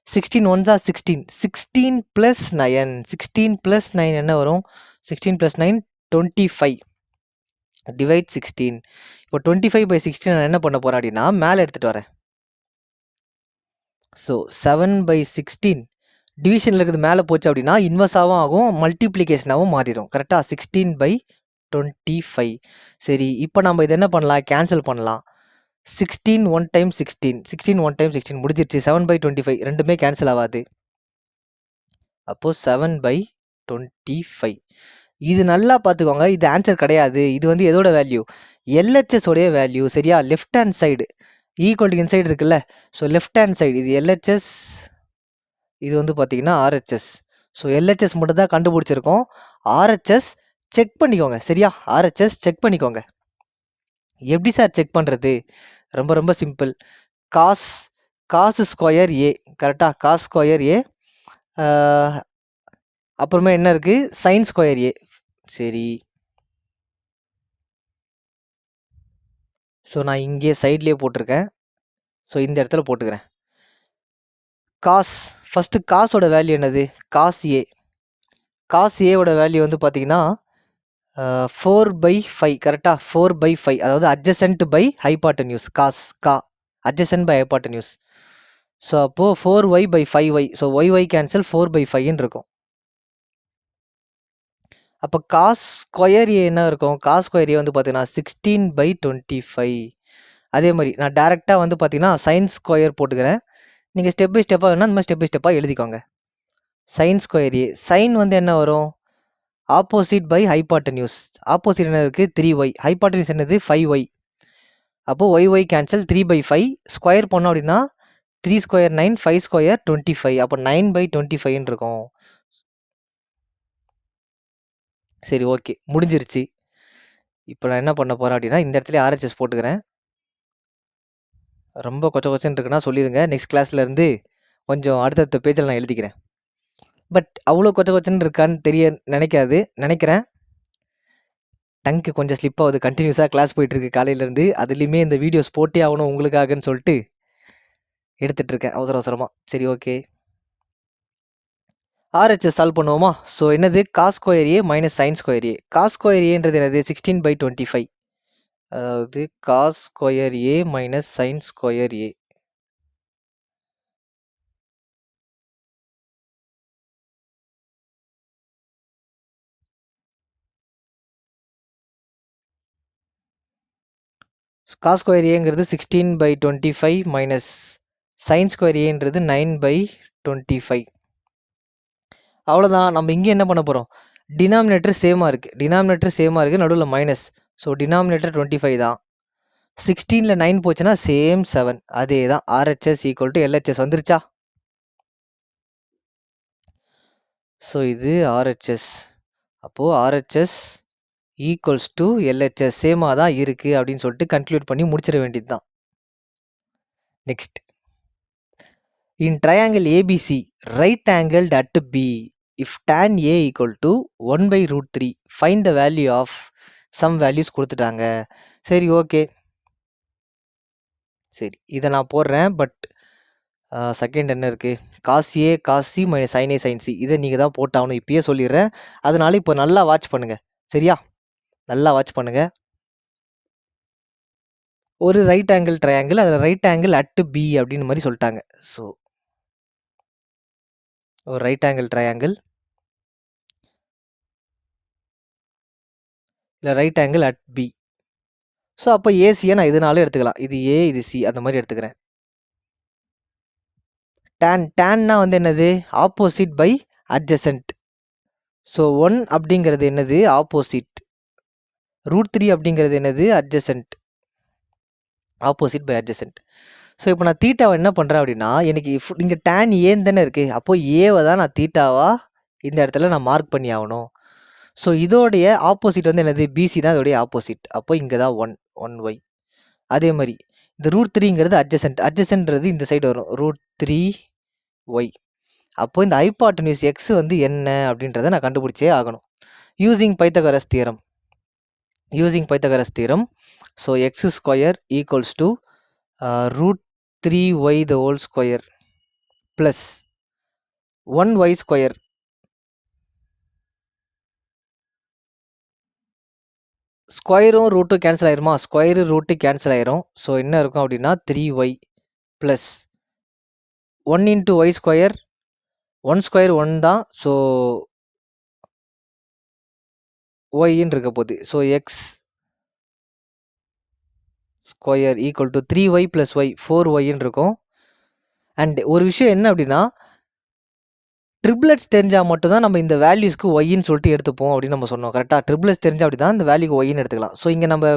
16 1s are 16, 16 + 9, 16 + 9 என்ன வரும், 16 + 9 25 டிவைட் 16. இப்போ 25/16 நான் என்ன பண்ண போகிறேன் அப்படின்னா மேலே எடுத்துகிட்டு வரேன். ஸோ 7/16 டிவிஷனில் இருக்கிறது மேலே போச்சு அப்படின்னா இன்வெர்ஸாகவும் ஆகும், மல்டிப்ளிகேஷனாகவும் மாறிடும். கரெக்டாக 16/25. சரி, இப்போ நம்ம இதை என்ன பண்ணலாம், கேன்சல் பண்ணலாம். 16 1 டைம் 16, 16 1 டைம் 16 முடிஞ்சிருச்சு. 7/25 ரெண்டுமே கேன்சல் ஆகாது. அப்போது 7/25. இது நல்லா பார்த்துக்கோங்க, இது ஆன்சர் கிடையாது. இது வந்து எதோட வேல்யூ, எல்ஹெச்எஸ் உடைய வேல்யூ. சரியா? Left hand side equal to inside இருக்குல்ல, ஸோ லெஃப்ட் ஹேண்ட் சைடு இது எல்ஹெச்எஸ், இது வந்து பார்த்தீங்கன்னா ஆர்ஹெச்எஸ். ஸோ எல்ஹெச்எஸ் மட்டும் தான் கண்டுபிடிச்சிருக்கோம். ஆர்ஹெச்எஸ் செக் பண்ணிக்கோங்க. சரியா? ஆர்ஹெச்எஸ் செக் பண்ணிக்கோங்க. எப்படி சார் செக் பண்ணுறது, ரொம்ப ரொம்ப சிம்பிள். காஸ் ஸ்கொயர் ஏ, கரெக்டாக? காஸ் ஸ்கொயர் ஏ, அப்புறமா என்ன இருக்குது, சைன் ஸ்கொயர் ஏ. சரி, ஸோ நான் இங்கே சைட்லேயே போட்டிருக்கேன். ஸோ இந்த இடத்துல போட்டுக்கிறேன். காஸ், ஃபஸ்ட்டு காசோட வேல்யூ என்னது, காஸ் ஏ. காஸ் ஏவோட வேல்யூ வந்து பார்த்தீங்கன்னா 4/5, கரெக்டாக? 4/5, அதாவது adjacent by hypotenuse. Cos adjacent by hypotenuse. So அப்போது 4y/5y, ஸோ y கேன்சல் 4/5ன்னு இருக்கும். அப்போ காஸ் ஸ்கொயர் ஏ என்ன இருக்கும், காஸ் ஸ்கொயர் ஏ வந்து பார்த்தீங்கன்னா 16/25. அதே மாதிரி நான் டேரெக்டாக வந்து பார்த்தீங்கன்னா சைன் ஸ்கொயர் போட்டுக்கிறேன். நீங்கள் ஸ்டெப் பை ஸ்டெப்பாக வேணால் இந்த மாதிரி ஸ்டெப் பை ஸ்டெப்பாக எழுதிக்கோங்க. சைன் ஸ்கொயர் ஏ, சைன் வந்து என்ன வரும், ஆப்போசிட் பை ஹைபாட்டன்யூஸ். ஆப்போசிட் என்ன இருக்குது 3y, ஹைபாட்டன்யூஸ் என்னது 5y. அப்போது y கேன்சல் 3/5, ஸ்கொயர் பண்ணோம் அப்படின்னா 3 ஸ்கொயர் 9, 5 ஸ்கொயர் 25, அப்போ 9/25ன்னு இருக்கும். சரி, ஓகே, முடிஞ்சிருச்சு. இப்போ நான் என்ன பண்ண போகிறேன் அப்படின்னா இந்த இடத்துல ஆர்ஹெச்எஸ் போட்டுக்கிறேன். ரொம்ப கொச்சன்னு இருக்குன்னா சொல்லிடுங்க, நெக்ஸ்ட் கிளாஸ்லேருந்து கொஞ்சம் அடுத்தடுத்த பேஜில் நான் எழுதிக்கிறேன். பட் அவ்வளோ கொச்சன்னு இருக்கான்னு நினைக்கிறேன். டங்க்கு கொஞ்சம் ஸ்லிப் ஆகுது, கண்டினியூஸாக கிளாஸ் போயிட்டுருக்கு காலையிலேருந்து. அதுலேயுமே இந்த வீடியோஸ் போட்டே ஆகணும் உங்களுக்காகன்னு சொல்லிட்டு எடுத்துகிட்ருக்கேன் அவசரமாக. சரி, ஓகே, ஆர்ஹெச்எஸ் சால்வ் பண்ணுவோமா? ஸோ என்னது, cos square A minus sine square A. Cos square ஏன்றது என்னது 16/25, அதாவது cos square A minus sine square A. Cos square ஏங்கிறது 16/25 மைனஸ் சைன் ஸ்கொயர் ஏன்றது 9/25. அவ்வளோதான். நம்ம இங்கே என்ன பண்ண போகிறோம், டினாமினேட்டர் சேமாக இருக்குது, நடுவில் மைனஸ். ஸோ டினாமினேட்டர் 25 தான். 16ல் 9 போச்சுன்னா சேம் 7. அதே தான் ஆர்ஹெச்எஸ் ஈக்குவல் டு எல்ஹெச்எஸ் வந்துருச்சா? ஸோ இது ஆர்ஹெச்எஸ். அப்போது ஆர்ஹெச்எஸ் ஈக்குவல்ஸ் டு எல்ஹெச்எஸ் சேமாக தான் இருக்குது அப்படின்னு சொல்லிட்டு கன்க்ளூட் பண்ணி முடிச்சிட வேண்டியது தான். Next, in triangle ABC right angled at B, if tan a equal to 1/√3 find the value of some values கொடுத்துட்டாங்க. சரி, ஓகே, சரி, இதை நான் போடுறேன். பட் செகண்ட் என்ன இருக்குது? Cos A cos C minus sine A sine C. இதை நீங்கள் தான் போட்டாகணும், இப்பயே சொல்லிடுறேன். அதனால இப்போ நல்லா வாட்ச் பண்ணுங்கள், சரியா? நல்லா வாட்ச் பண்ணுங்கள். ஒரு ரைட் ஆங்கிள் ட்ரையாங்கிள், அதில் ரைட் ஆங்கிள் அட் பி அப்படின்னு மாதிரி சொல்லிட்டாங்க. ஸோ ஒரு ரைட் ஆங்கிள் ட்ரையாங்கிள், இல்லை right angle at B. So அப்போ ஏசியை நான் இதனால எடுத்துக்கலாம். இது ஏ, இது சி, அந்த மாதிரி எடுத்துக்கிறேன். டேன்னா வந்து என்னது? Opposite by adjacent. ஸோ 1 அப்படிங்கிறது என்னது? ஆப்போசிட். √3 அப்படிங்கிறது என்னது? Adjacent. Opposite by adjacent. So இப்போ நான் தீட்டாவை என்ன பண்ணுறேன் அப்படின்னா, எனக்கு இங்கே டேன் ஏன்னு தானே இருக்குது. அப்போது ஏவை தான் நான் தீட்டாவா இந்த இடத்துல நான் மார்க் பண்ணி ஆகணும். ஸோ இதோடைய ஆப்போசிட் வந்து என்னது? பிசி தான் இதோடைய ஆப்போசிட். அப்போ இங்கே தான் 1 ஒய். அதே மாதிரி இந்த √3ங்கிறது அட்ஜசன்ட். அட்ஜசன்ட்றது இந்த சைடு வரும், √3 ஒய். அப்போ இந்த ஹைபாட்டனியூஸ் எக்ஸ் வந்து என்ன அப்படின்றத நான் கண்டுபிடிச்சே ஆகணும். Using Pythagoras theorem. So X square equals to √3y the whole square plus 1y square. ஸ்கொயரும் ரூட்டும் கேன்சல் ஆயிருமா? ஸ்கொயரு ரூட்டு கேன்சல் ஆயிரும். ஸோ என்ன இருக்கும் அப்படின்னா 3y plus 1 into y square. 1 square 1 தான். ஸோ ஒய்ன்னு இருக்க போகுது. So X square equal to 3y plus y 4yன்னு இருக்கும். அண்ட் ஒரு விஷயம் என்ன அப்படின்னா, ட்ரிப்ளெட்ஸ் தெரிஞ்சால் மட்டும்தான் நம்ம இந்த வேல்யூஸ்க்கு ஒய்ன்னு சொல்லிட்டு எடுத்துப்போம் அப்படின்னு நம்ம சொன்னோம். கரெக்டாக ட்ரிப்ளெட்ஸ் தெரிஞ்சால் அப்படி தான் இந்த வேல்யூக்கு ஒய்ன்னு எடுத்துக்கலாம். ஸோ இங்கே நம்ம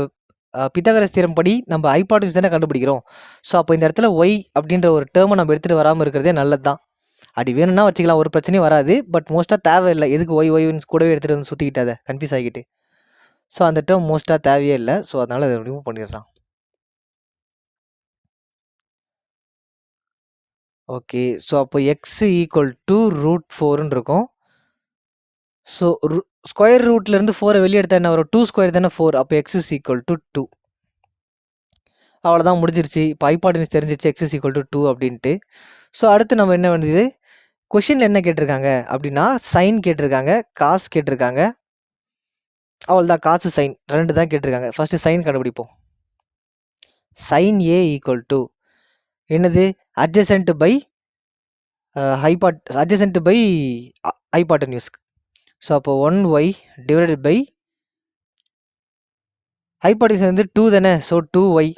பித்தகரஸ் தியரம் படி நம்ம ஹைபாட்டனியூஸ் தானே கண்டுபிடிக்கிறோம். ஸோ அப்போ இந்த இடத்துல ஒய் அப்படின்ற ஒரு டேர்மை நம்ம எடுத்துகிட்டு வராமல் இருக்கிறதே நல்லது தான். அப்படி வேணும்னா வச்சுக்கலாம், ஒரு பிரச்சனையும் வராது. பட் மோஸ்ட்டாக தேவையில்லை. எதுக்கு ஒய்ன்னு கூடவே எடுத்துகிட்டு வந்து சுற்றிக்கிட்டாத கன்ஃபியூஸ் ஆகிக்கிட்டு. ஸோ அந்த டேர்ம் மோஸ்ட்டாக தேவையே இல்லை. ஸோ அதனால் அதை ரிமூவ் பண்ணிடலாம். ஓகே, ஸோ அப்போ எக்ஸ் ஈக்குவல் டு √4ன்னு இருக்கும். ஸோ ஸ்கொயர் ரூட்லேருந்து 4 வெளியே எடுத்தால் என்ன வரும்? 2 ஸ்கொயர் தானே 4. அப்போ எக்ஸ் இஸ் ஈக்குவல் டு 2. அவ்வளோதான், முடிஞ்சிருச்சு. இப்போ ஹைபாட்டனியூஸ் தெரிஞ்சிச்சு எக்ஸ் இஸ் ஈக்குவல் டு 2 அப்படின்ட்டு. ஸோ அடுத்து நம்ம என்ன பண்ணுது? கொஷினில் என்ன கேட்டிருக்காங்க அப்படின்னா, சைன் கேட்டிருக்காங்க, காசு கேட்டிருக்காங்க. அவ்வளோதான், காசு சைன் 2 தான் கேட்டிருக்காங்க. ஃபஸ்ட்டு சைன் கண்டுபிடிப்போம். சைன் ஏ ஈக்குவல் டு என்னது? Adjacent by hypotenuse. ஸோ அப்போ 1y டிவைடட் பை ஹைபாட்டனியூஸ் வந்து 2 தானே. So 2y.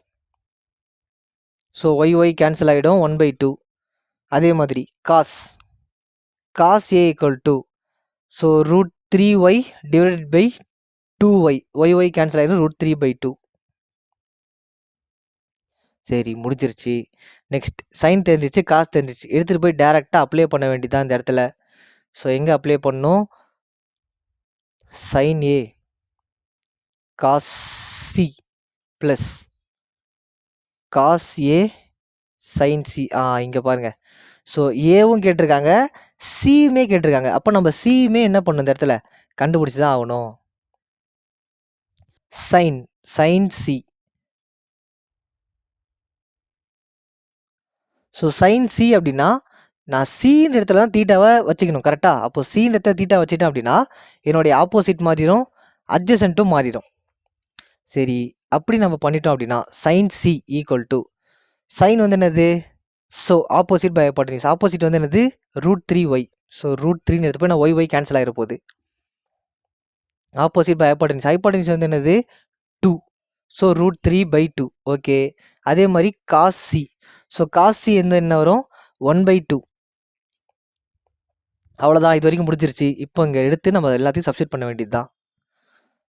So Y cancel ஆகிடும், 1/2. அதே மாதிரி cos A equal to so √3y divided by 2y. Y cancel ஆகிடும், √3/2. சரி, முடிஞ்சிருச்சு. நெக்ஸ்ட் சைன் தெரிஞ்சிச்சு, காசு தெரிஞ்சிச்சு. எடுத்துகிட்டு போய் டேரெக்டாக அப்ளை பண்ண வேண்டியதான் இந்த இடத்துல. ஸோ எங்கே அப்ளை பண்ணணும்? Sine A cos C plus cos A sine C. இங்கே பாருங்கள். ஸோ ஏவும் கேட்டிருக்காங்க, சியுமே கேட்டிருக்காங்க. அப்போ நம்ம சியுமே என்ன பண்ணணும்? இந்த இடத்துல கண்டுபிடிச்சி தான் ஆகணும். Sign C. So sign C அப்படின்னா நான் சின்ற இடத்துல தான் தீட்டாவை வச்சுக்கணும், கரெக்டாக? அப்போ சின்ற இடத்துல தீட்டா வச்சுட்டேன் அப்படின்னா என்னுடைய ஆப்போசிட் மாறிடும், அட்ஜசன்ட்டும் மாறிடும். சரி, அப்படி நம்ம பண்ணிட்டோம் அப்படின்னா sine C equal to sine வந்து என்னது? So opposite by hypotenuse. Opposite வந்து என்னது? √3y. ஸோ √3ன்னு எடுத்து போய் நான் ஒய் கேன்சல் ஆகிட போகுது. Opposite by hypotenuse. ஹைபாட்டனியூஸ் வந்து என்னது? 2. ஸோ √3/2. ஓகே, அதே மாதிரி cos C. So cos C வந்து என்ன வரும்? 1/2. அவ்வளோதான், இது வரைக்கும் முடிஞ்சிருச்சு. இப்போ இங்கே எடுத்து நம்ம எல்லாத்தையும் சப்ஸ்டிட் பண்ண வேண்டியது தான்.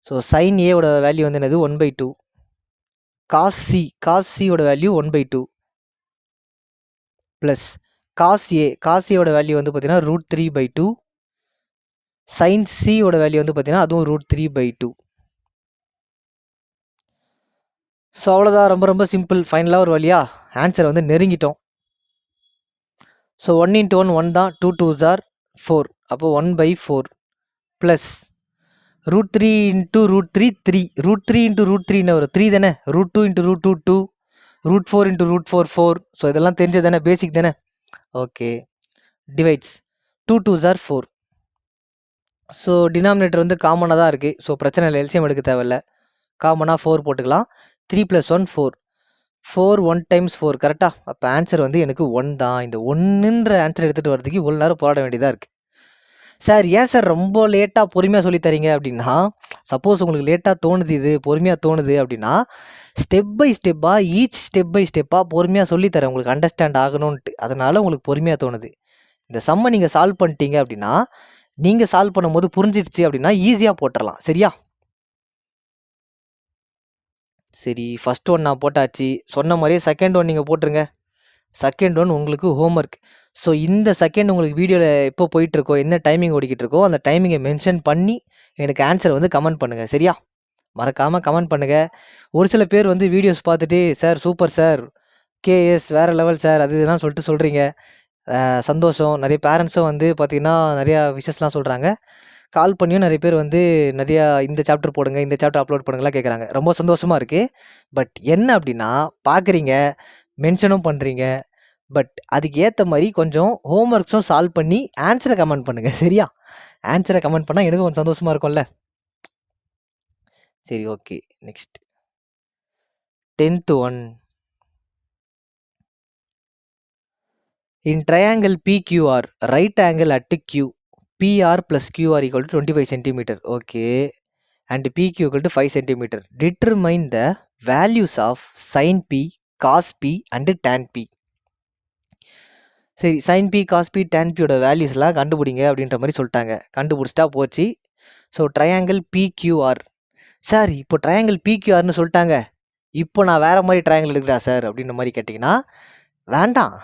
ஸோ சைன் ஏவோட வேல்யூ வந்து என்னது? 1/2. காஸ் சியோட வேல்யூ 1/2 ப்ளஸ் காஸ் ஏவோட வேல்யூ வந்து பார்த்தீங்கன்னா √3/2. சைன் சியோட வேல்யூ வந்து பார்த்தீங்கன்னா அதுவும் √3/2. ஸோ அவ்வளோதான், ரொம்ப ரொம்ப சிம்பிள். ஃபைனலாக ஒரு வழியா ஆன்சரை வந்து நெருங்கிட்டோம். ஸோ 1 × 1 1 தான். 2 2s are 4. அப்போ 1/4 ப்ளஸ் √3 × √3 3. √3 × √3 என்ன வரும்? 3 தானே. √2 × √2 2. √4 × √4 4. ஸோ இதெல்லாம் தெரிஞ்சது தானே, பேசிக் தானே. Okay, divides 2 2s are 4. So denominator வந்து காமனாக தான் இருக்குது. ஸோ பிரச்சனை இல்லை, எல்சிஎம் எடுக்க தேவையில்ல. காமனாக 4 போட்டுக்கலாம். 3 + 1 4. 4 1 டைம்ஸ் 4 கரெக்டாக. அப்போ ஆன்சர் வந்து எனக்கு 1 தான். இந்த 1ன்ற ஆன்சர் எடுத்துகிட்டு வரதுக்கு இவ்வளோ நேரம் போராட வேண்டியதாக இருக்குது. சார் ஏன் சார் ரொம்ப லேட்டாக பொறுமையாக சொல்லி தரீங்க அப்படின்னா, சப்போஸ் உங்களுக்கு லேட்டாக தோணுது, இது பொறுமையாக தோணுது அப்படின்னா, ஸ்டெப் பை ஸ்டெப்பாக பொறுமையாக சொல்லித்தரேன் உங்களுக்கு அண்டர்ஸ்டாண்ட் ஆகணும்ன்ட்டு. அதனால் உங்களுக்கு பொறுமையாக தோணுது. இந்த சம்மை நீங்கள் சால்வ் பண்ணிட்டீங்க அப்படின்னா, நீங்கள் சால்வ் பண்ணும்போது புரிஞ்சிடுச்சு அப்படின்னா ஈஸியாக போட்டுடலாம். சரியா? சரி, ஃபஸ்ட் ஒன் நான் போட்டாச்சு. சொன்ன மாதிரியே செகண்ட் ஒன் நீங்கள் போட்டுருங்க. செகண்ட் ஒன் உங்களுக்கு ஹோம்ஒர்க். ஸோ இந்த செகண்ட் உங்களுக்கு வீடியோவில் எப்போ போயிட்டுருக்கோ, என்ன டைமிங் ஓடிக்கிட்டு இருக்கோ, அந்த டைமிங்கை மென்ஷன் பண்ணி எனக்கு ஆன்சர் வந்து கமெண்ட் பண்ணுங்கள். சரியா? மறக்காமல் கமெண்ட் பண்ணுங்கள். ஒரு சில பேர் வந்து வீடியோஸ் பார்த்துட்டு, சார் சூப்பர் சார், கேஎஸ் வேறு லெவல் சார், அது இதெல்லாம் சொல்லிட்டு சொல்கிறீங்க. சந்தோஷம். நிறைய பேரண்ட்ஸும் வந்து பார்த்திங்கன்னா நிறையா விஷஸ்லாம் சொல்கிறாங்க. கால் பண்ணியும் நிறைய பேர் வந்து நிறையா இந்த சாப்டர் போடுங்க, இந்த சாப்டர் அப்லோட் பண்ணுங்கலாம் கேட்குறாங்க. ரொம்ப சந்தோஷமாக இருக்குது. பட் என்ன அப்படின்னா, பார்க்குறீங்க, மென்ஷனும் பண்ணுறீங்க, பட் அதுக்கு ஏற்ற மாதிரி கொஞ்சம் ஹோம்ஒர்க்ஸும் சால்வ் பண்ணி ஆன்சரை கமெண்ட் பண்ணுங்கள். சரியா? ஆன்சரை கமெண்ட் பண்ணால் எனக்கு கொஞ்சம் சந்தோஷமாக இருக்கும்ல. சரி, okay. Next 10th one. In triangle PQR, right angle at Q, PR plus QR equal to 25 cm. Okay. And PQ equal to 5 cm. Determine the values of sin P, cos P and tan P. சரி, sin P, cos P, tan P ஓட வேல்யூஸ்லாம் கண்டுபிடிங்க அப்படின்ற மாதிரி சொல்லிட்டாங்க. கண்டுபிடிச்சிட்டா போச்சு. So triangle PQR. Sir இப்போ triangle PQRனு சொல்லிட்டாங்க, இப்போ நான் வேறு மாதிரி ட்ரையாங்கிள் எடுக்கிறா சார் அப்படின்ற மாதிரி கேட்டிங்கன்னா வேண்டாம்.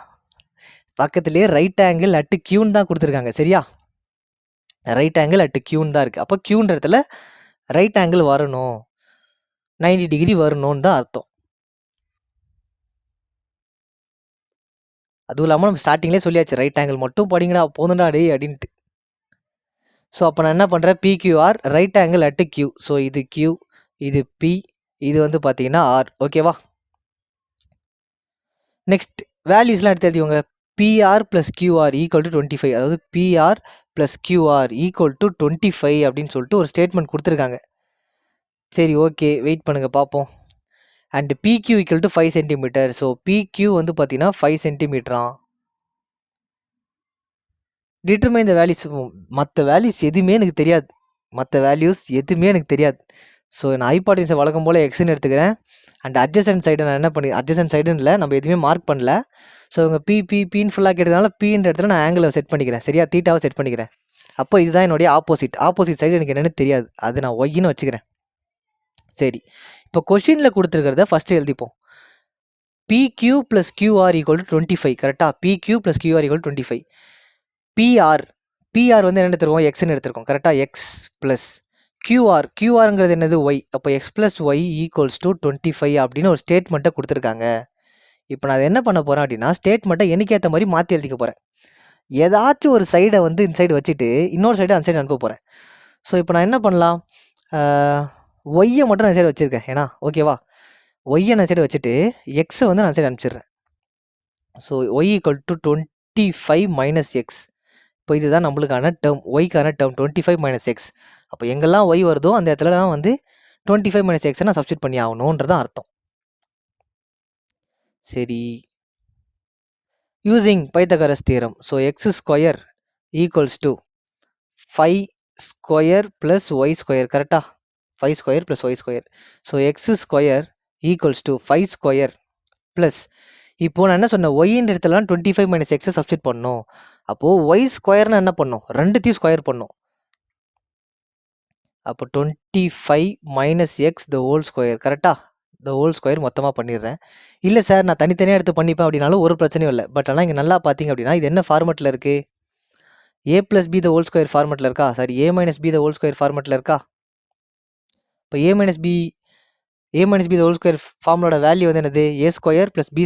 பக்கத்துலேயே ரைட் ஆங்கிள் அட் கியூன்னு தான் கொடுத்துருக்காங்க. சரியா? ரைட் ஆங்கிள் அட் கியூன்னு தான் இருக்குது. அப்போ கியூன்ற இடத்துல ரைட் ஆங்கிள் வரணும், 90 டிகிரி வரணும்னு தான் அர்த்தம். அதுவும் இல்லாமல் நம்ம ஸ்டார்டிங்லேயே சொல்லியாச்சு, ரைட் ஆங்கிள் மட்டும் படிங்கடா போதுண்டா டே அப்படின்ட்டு. ஸோ அப்போ நான் என்ன பண்ணுறேன், PQR right angle at Q. So இது கியூ, இது பி, இது வந்து பார்த்தீங்கன்னா ஆர். ஓகேவா? நெக்ஸ்ட் வேல்யூஸ்லாம் எடுத்து எழுதிவங்க. PR + QR equal to 25. அதாவது PR + QR ஈக்குவல் டு 25 அப்படின்னு சொல்லிட்டு ஒரு ஸ்டேட்மெண்ட் கொடுத்துருக்காங்க. சரி, ஓகே, வெயிட் பண்ணுங்கள் பார்ப்போம். And PQ equal to 5 cm. So PQ வந்து பார்த்தீங்கன்னா 5 சென்டிமீட்டரான். Determine the values. மற்ற வேல்யூஸ் எதுவுமே எனக்கு தெரியாது. ஸோ நான் ஹைபாட்டன்ஸை வழக்கம் போல் எக்ஸ்ன்னு எடுத்துக்கிறேன். அண்ட் அட்ஜசன்ட் சைடு நான் என்ன பண்ணி, அட்ஜசன்ட் சைடுன்னு இல்லை, நம்ம எதுவுமே மார்க் பண்ணல. ஸோ இவங்க பின்னு ஃபுல்லாக கேட்டதுனால பின்ற இடத்துல நான் ஆங்கிளை செட் பண்ணிக்கிறேன். சரியா? தீட்டாவை செட் பண்ணிக்கிறேன். அப்போ இதுதான் என்னுடைய ஆப்போசிட் சைடு எனக்கு என்னென்னு தெரியாது, அது நான் ஒய்ன்னு வச்சுக்கிறேன். சரி, இப்போ கொஷினில் கொடுத்துருக்கிறத ஃபஸ்ட்டு எழுதிப்போம். PQ + QR equal to 25. கரெக்டாக? PQ + QR equal 25. PR வந்து என்ன எடுத்துருக்கோம், எக்ஸ்ன்னு எடுத்துருக்கோம். கரெக்டாக? எக்ஸ் ப்ளஸ் QRங்கிறது என்னது, ஒய். அப்போ x plus y equals to 25 அப்படின்னு ஒரு ஸ்டேட்மெண்ட்டை கொடுத்துருக்காங்க. இப்போ நான் என்ன பண்ண போகிறேன் அப்படின்னா, ஸ்டேட்மெண்ட்டை எனக்கு ஏற்ற மாதிரி மாற்றி எழுதிக்க போகிறேன். ஏதாச்சும் ஒரு சைடை வந்து இந்த சைடு வச்சுட்டு இன்னொரு சைடை அந்த சைடு அனுப்ப போகிறேன். ஸோ இப்போ நான் என்ன பண்ணலாம், ஒய்யை மட்டும் நான் சைடு வச்சுருக்கேன். ஏன்னா ஓகேவா, ஒய்யை நான் சைடு வச்சுட்டு எக்ஸை வந்து நான் சைடு அனுப்பிச்சிடுறேன். So y equal to 25 - x. இப்போ இதுதான் நம்மளுக்கான டேர்ம், ஒய்க்கான டேர்ம் 25 - எக்ஸ். அப்போ எங்கெல்லாம் ஒய் வருதோ அந்த இடத்துலலாம் வந்து 25 - எக்ஸை நான் சப்ஸ்டியூட் பண்ணி ஆகணுன்றதான் அர்த்தம். சரி, using Pythagoras theorem. So x² equals to 5² + y². கரெக்டாக? 5² + y². So x² equals to 5² plus, இப்போது நான் என்ன சொன்னேன், ஒய்ன்ற இடத்துலலாம் 25 - எக்ஸை சப்ஸ்டியூட் பண்ணணும். அப்போது y² என்ன பண்ணணும், ரெண்டுத்தையும் ஸ்கொயர் பண்ணணும். அப்போ 25 - எக்ஸ் த ஹோல் ஸ்கொயர். கரெக்டாக? த ஹோல் ஸ்கொயர் மொத்தமாக பண்ணிடுறேன். இல்லை சார் நான் தனித்தனியாக எடுத்து பண்ணிப்பேன் அப்படின்னாலும் ஒரு பிரச்சனையும் இல்லை. பட் ஆனால் இங்கே நல்லா பார்த்தீங்க அப்படின்னா இது என்ன ஃபார்மெட்டில் இருக்குது, a + b the whole square ஃபார்மெட்டில் இருக்கா, sorry a - b the whole square ஃபார்மெட்டில் இருக்கா. இப்போ a - b the whole square ஃபார்முலோட வேல்யூ வந்து என்னது, a² + b²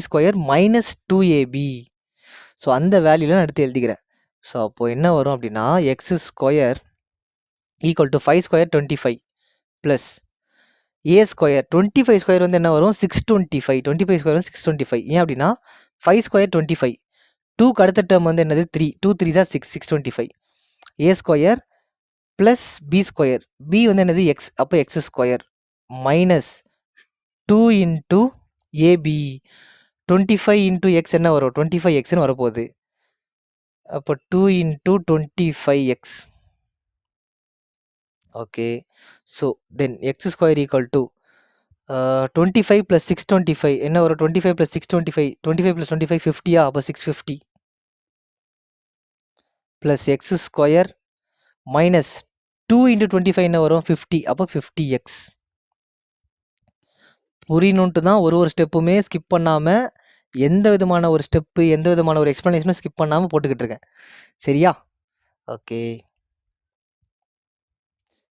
- 2ab. ஸோ அந்த வேல்யூலாம் நான் எடுத்து எழுதிக்கிறேன். ஸோ அப்போது என்ன வரும் அப்படின்னா, x² equal to 5² 25 plus A square 25 square வந்து என்ன வரும் 625. 25 ஸ்கொயர் வந்து 625. ஏன் அப்படின்னா 5 ஸ்கொயர் 25. 2க்கு அடுத்த டேர்ம் வந்து என்னது 3. 2 3 sir 6 625. A square plus B square. B வந்து என்னது எக்ஸ், அப்போ x square minus 2 into AB. 25 into x என்ன வரும் 25xன்னு வரப்போகுது. அப்போ 2 into 25x. Okay, so then x square equal to 25 plus 625 என்ன வரும் 25 ப்ளஸ் 625. 25 ப்ளஸ் 25 50. அப்போ 650 plus X square minus 2 into 25 என்ன வரும் 50. அப்போ 50x. புரியணுன்ட்டு தான் ஒரு ஸ்டெப்புமே ஸ்கிப் பண்ணாமல் எந்த விதமான ஒரு ஸ்டெப்பு எந்த விதமான ஒரு எக்ஸ்ப்ளனேஷனும் ஸ்கிப் பண்ணாமல் போட்டுக்கிட்டு இருக்கேன். சரியா? ஓகே,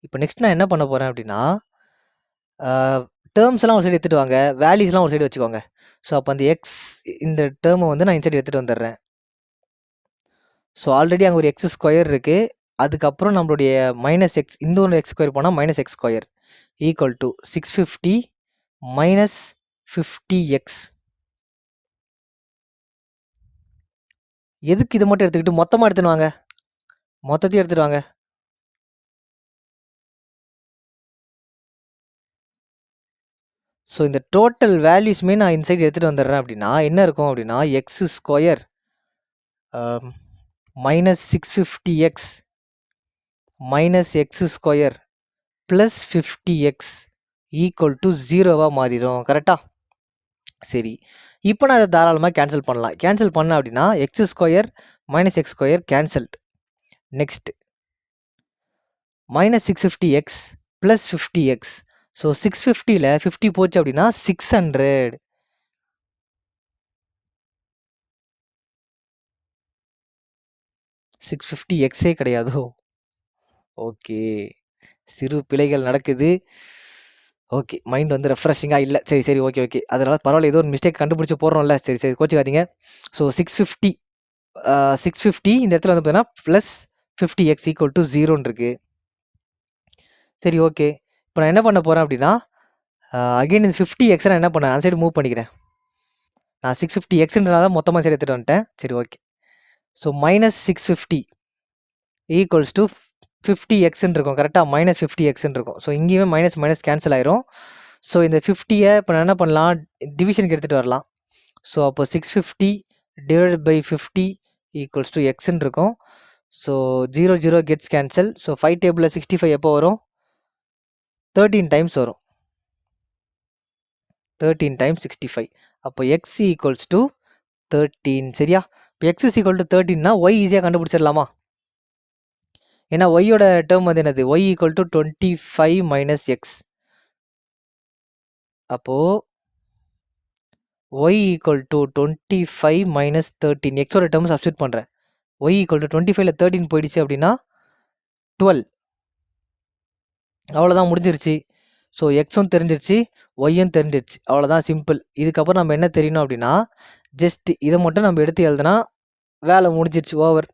இப்போ நெக்ஸ்ட் நான் என்ன பண்ண போகிறேன் அப்படின்னா டேர்ம்ஸ்லாம் ஒரு சைடு எடுத்துகிட்டு வாங்க, வேல்யூஸ்லாம் ஒரு சைடு வச்சுக்கோங்க. ஸோ அப்போ அந்த எக்ஸ் இந்த டேர்மை வந்து நான் இன்சைடு எடுத்துகிட்டு வந்துடுறேன். ஸோ ஆல்ரெடி அங்கே ஒரு எக்ஸ் ஸ்கொயர் இருக்குது. அதுக்கப்புறம் நம்மளுடைய மைனஸ் எக்ஸ் இந்த ஒரு எக்ஸ் ஸ்கொயர் போனால் minus x square equal to 650 minus 50x. எதுக்கு இதை மட்டும் எடுத்துக்கிட்டு மொத்தமாக எடுத்துன்னு வாங்க, மொத்தத்தையும் எடுத்துகிட்டு வாங்க. ஸோ இந்த டோட்டல் வேல்யூஸுமே நான் இன்சைட் எடுத்துகிட்டு வந்துடுறேன். அப்படின்னா என்ன இருக்கும் அப்படின்னா x square minus 650x minus x square plus 50x equal to 0வாக மாறிடும். கரெக்டாக? சரி, இப்போ நான் அதை தாராளமாக கேன்சல் பண்ணலாம். கேன்சல் பண்ண அப்படின்னா x square minus x square cancelled. Next minus 650x plus 50x. So 650ல் 50 போச்சு அப்படின்னா 600. $650xே கிடையாதோ? ஓகே, சிறு பிழைகள் நடக்குது. ஓகே, மைண்ட் வந்து ரெஃப்ரெஷிங்காக இல்லை. சரி சரி, ஓகே ஓகே, அதனால் பரவாயில்ல, ஏதோ ஒரு மிஸ்டேக் கண்டுபிடிச்சி போடுறோம்ல. சரி சரி, கோச்சிக்காதீங்க. ஸோ 650 இந்த இடத்துல வந்து பார்த்தீங்கன்னா ப்ளஸ் 50x ஈக்குவல் டு 0ன்னு இருக்குது. சரி, ஓகே, இப்போ நான் என்ன பண்ண போகிறேன் அப்படின்னா அகெயின் இந்த 50x நான் என்ன பண்ணேன் அந்த சைடு மூவ் பண்ணிக்கிறேன். நான் 650xன்றதால தான் மொத்தமாக சைடு எடுத்துகிட்டு வந்துட்டேன். சரி, okay. So minus 650 equals to 50xன்னு இருக்கும். கரெக்டாக? மைனஸ் 50xன்னு இருக்கும். ஸோ இங்கேயுமே மைனஸ் மைனஸ் கேன்சல் ஆயிரும். ஸோ இந்த 50யை இப்போ நான் என்ன பண்ணலாம் டிவிஷனுக்கு எடுத்துகிட்டு வரலாம். ஸோ அப்போ 650 டிவைடட் பை 50 ஈக்குவல்ஸ் டு எக்ஸ்ன்னு இருக்கும். So 0 0 gets cancel. ஸோ 5 டேபிளில் 65 எப்போ வரும் 13 டைம்ஸ் வரும். 13 டைம்ஸ் 65. அப்போ எக்ஸ் ஈக்குவல்ஸ் டு 13. சரியா? இப்போ எக்ஸ் இஸ் ஈக்குவல் டு 13னா ஒய் ஈஸியாக கண்டுபிடிச்சிடலாமா? ஏன்னா ஒய்யோட டேர்ம் வந்து என்னது y equal to 25 minus x. அப்போது ஒய் ஈக்குவல் டு 25 மைனஸ் 13 எக்ஸோட டேர்ம் சப்ஸ்டியூட் பண்ணுறேன். ஒய் ஈக்குவல் டு 25ல் 13 போயிடுச்சு அப்படின்னா 12. அவ்வளோதான், முடிஞ்சிருச்சு. ஸோ எக்ஸும் தெரிஞ்சிருச்சு, ஒய்யும் தெரிஞ்சிருச்சு. அவ்வளோதான், சிம்பிள். இதுக்கப்புறம் நம்ம என்ன தெரியணும் அப்படின்னா ஜஸ்ட் இதை மட்டும் நம்ம எடுத்து எழுதுனா வேலை முடிஞ்சிருச்சு, over.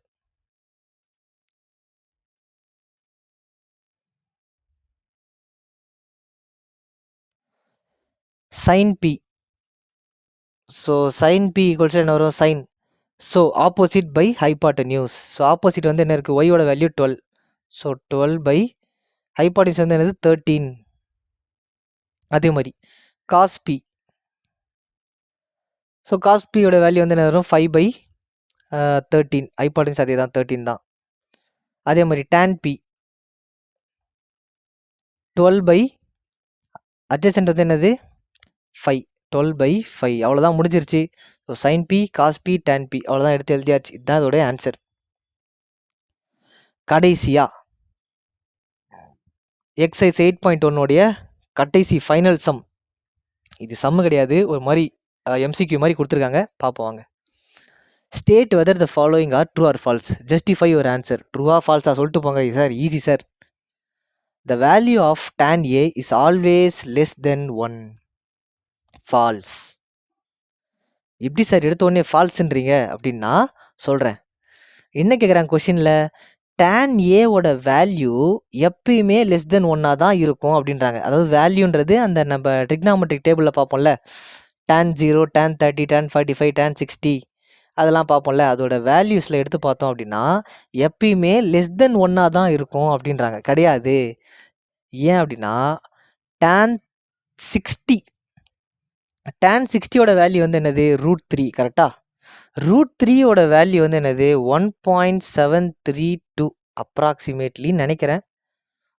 Sine B. So sine B equals என்ன வரும் sine. So opposite by hypotenuse. So opposite வந்து என்ன இருக்குது ஒய்யோட வேல்யூ 12. ஸோ 12 பை ஹைபாட்டன்யூஸ் வந்து என்னது 13. அதே மாதிரி காஸ் பி. ஸோ காஸ் பியோட வேல்யூ வந்து என்ன வரும் 5 பை 13. ஹைபாட்டன்யூஸ் அதே தான் 13 தான். அதே மாதிரி tan பி 12 பை அட்ஜசன்ட் வந்து என்னது 5. 12 பை 5. அவ்வளோதான், முடிஞ்சிருச்சு. So sine B cos B tan B அவ்வளோதான், எடுத்து எழுதியாச்சு. இதுதான் அதோடைய ஆன்சர். கடைசியா எக்ஸைஸ் 8.1 கடைசி ஃபைனல் சம். இது சம்மு கிடையாது, ஒரு மாதிரி எம்சிக்யூ மாதிரி கொடுத்துருக்காங்க. பார்ப்போம் வாங்க. State whether the following are true or false. Justify your answer. ட்ரூவா ஃபால்ஸா சொல்லிட்டு போங்க sir, easy sir. The value of tan A is always less than 1. False. எப்படி சார் எடுத்த உடனே ஃபால்ஸ்ன்றீங்க அப்படின்னா சொல்கிறேன். என்ன கேட்குறாங்க கொஷினில் tan ஏவோட வேல்யூ எப்பயுமே லெஸ் தென் ஒன்னா தான் இருக்கும் அப்படின்றாங்க. அதாவது வேல்யூன்றது அந்த நம்ம ட்ரிக்னாமெட்ரிக் டேபிளில் பார்ப்போம்ல, tan 0, tan 30, tan 45, tan 60 அதெல்லாம் பார்ப்போம்ல, அதோட வேல்யூஸில் எடுத்து பார்த்தோம் அப்படின்னா எப்பயுமே லெஸ் தென் ஒன்னா தான் இருக்கும் அப்படின்றாங்க. கிடையாது. ஏன் அப்படின்னா tan 60 tan 60யோட வேல்யூ வந்து என்னது √3 கரெக்டா? √3யோட வேல்யூ வந்து என்னது 1.732 அப்ராக்சிமேட்லி நினைக்கிறேன்.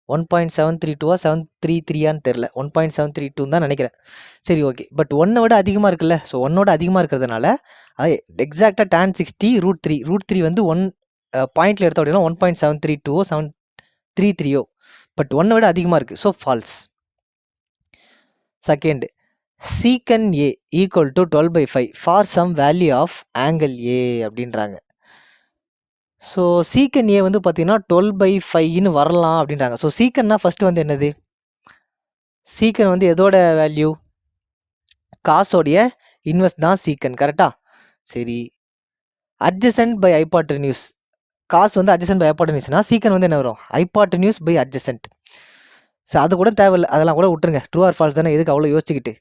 1.732 733 தெரில, 1.732 தான் நினைக்கிறேன். சரி ஓகே, பட் ஒன்னை விட அதிகமாக இருக்குல்ல, ஸோ ஒன்னோட அதிகமாக இருக்கிறதுனால எக்ஸாக்டாக tan 60 √3 வந்து பாயிண்ட்ல எடுத்தோம் அப்படின்னா 1.732 733 பட் ஒன்னை விட அதிகமாக இருக்குது, so false. Second, secant A equal to 12/5 for some value of angle A அப்படின்றாங்க. ஸோ சீக்கன் ஏ வந்து பார்த்தீங்கன்னா 12/5ன்னு வரலாம் அப்படின்றாங்க. ஸோ சீக்கன்னா ஃபஸ்ட்டு வந்து என்னது? சீக்கன் வந்து எதோட வேல்யூ? காசோடைய இன்வெர்ஸ் தான் சீக்கன், கரெக்டா? சரி, அட்ஜசன்ட் பை ஹைபாட்டனியூஸ், காசு வந்து அட்ஜசன்ட் பை ஹைபாட்டனியூஸ்னா சீக்கன் வந்து என்ன வரும்? Hypotenuse by adjacent. ஸோ அது கூட தேவையில்லை, அதெல்லாம் கூட விட்டுருங்க. ட்ரூ ஆர் ஃபால்ஸ் தானே, எதுக்கு அவ்வளோ யோசிச்சுக்கிட்டு.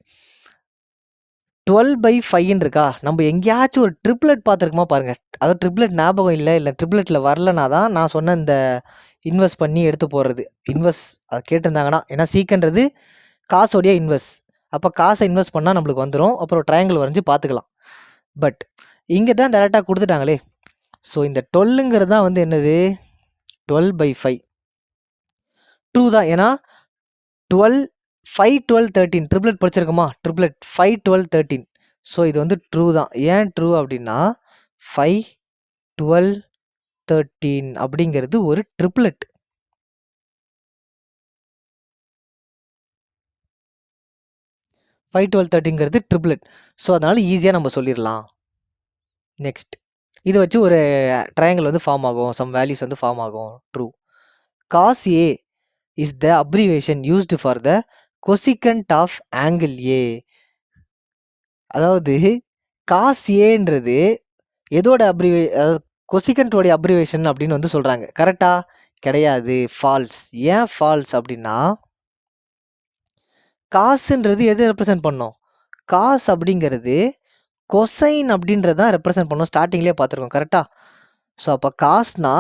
12/5 இருக்கா, நம்ம எங்கேயாச்சும் ஒரு ட்ரிப்ளெட் பார்த்துருக்குமா பாருங்க. அதாவது ட்ரிப்ளெட் ஞாபகம் இல்லை ட்ரிப்ளெட்டில் வரலனா தான் நான் சொன்ன இந்த இன்வெஸ்ட் பண்ணி எடுத்து போடுறது. இன்வெஸ்ட் அது கேட்டிருந்தாங்கன்னா, ஏன்னா சீக்கன்றது காசோடைய இன்வெஸ்ட், அப்போ காசை இன்வெஸ்ட் பண்ணால் நம்மளுக்கு வந்துடும். அப்புறம் ட்ரையாங்கிள் வரைஞ்சி பார்த்துக்கலாம். பட் இங்கே தான் டேரெக்டாக கொடுத்துட்டாங்களே. ஸோ இந்த 12ங்கிறது தான் வந்து என்னது 12/5 ட்ரூ தான். ஏன்னா 12 5 12 13 ட்ரிப்ளெட் படிச்சிருக்குமா, ட்ரிப்ளெட் 5 12 13. ஸோ இது வந்து ட்ரூ தான். ஏன் ட்ரூ அப்படின்னா 5 12 13 அப்படிங்கிறது ஒரு ட்ரிப்ளெட். ஃபைவ் 12 13ங்கிறது ட்ரிப்ளெட். ஸோ அதனால் ஈஸியாக நம்ம சொல்லிடலாம். நெக்ஸ்ட், இதை வச்சு ஒரு ட்ரையாங்கிள் வந்து ஃபார்ம் ஆகும், சம் வேல்யூஸ் வந்து ஃபார்ம் ஆகும். True. Cos A is the abbreviation used for the cosecant of angle A. அதாவது காஸ் ஏன்றது எதோட அதாவது கொசிகண்டோடைய அப்ரிவேஷன் அப்படின்னு வந்து சொல்கிறாங்க. கரெக்டா? கிடையாது, ஃபால்ஸ். ஏன் ஃபால்ஸ் அப்படின்னா காசுன்றது எது ரெப்ரசன்ட் பண்ணோம்? காஸ் அப்படிங்கிறது கொசைன் அப்படின்றதான் ரெப்ரசன்ட் பண்ணோம், ஸ்டார்டிங்லேயே பார்த்துருக்கோம். கரெக்டா? ஸோ அப்போ காஸ்னா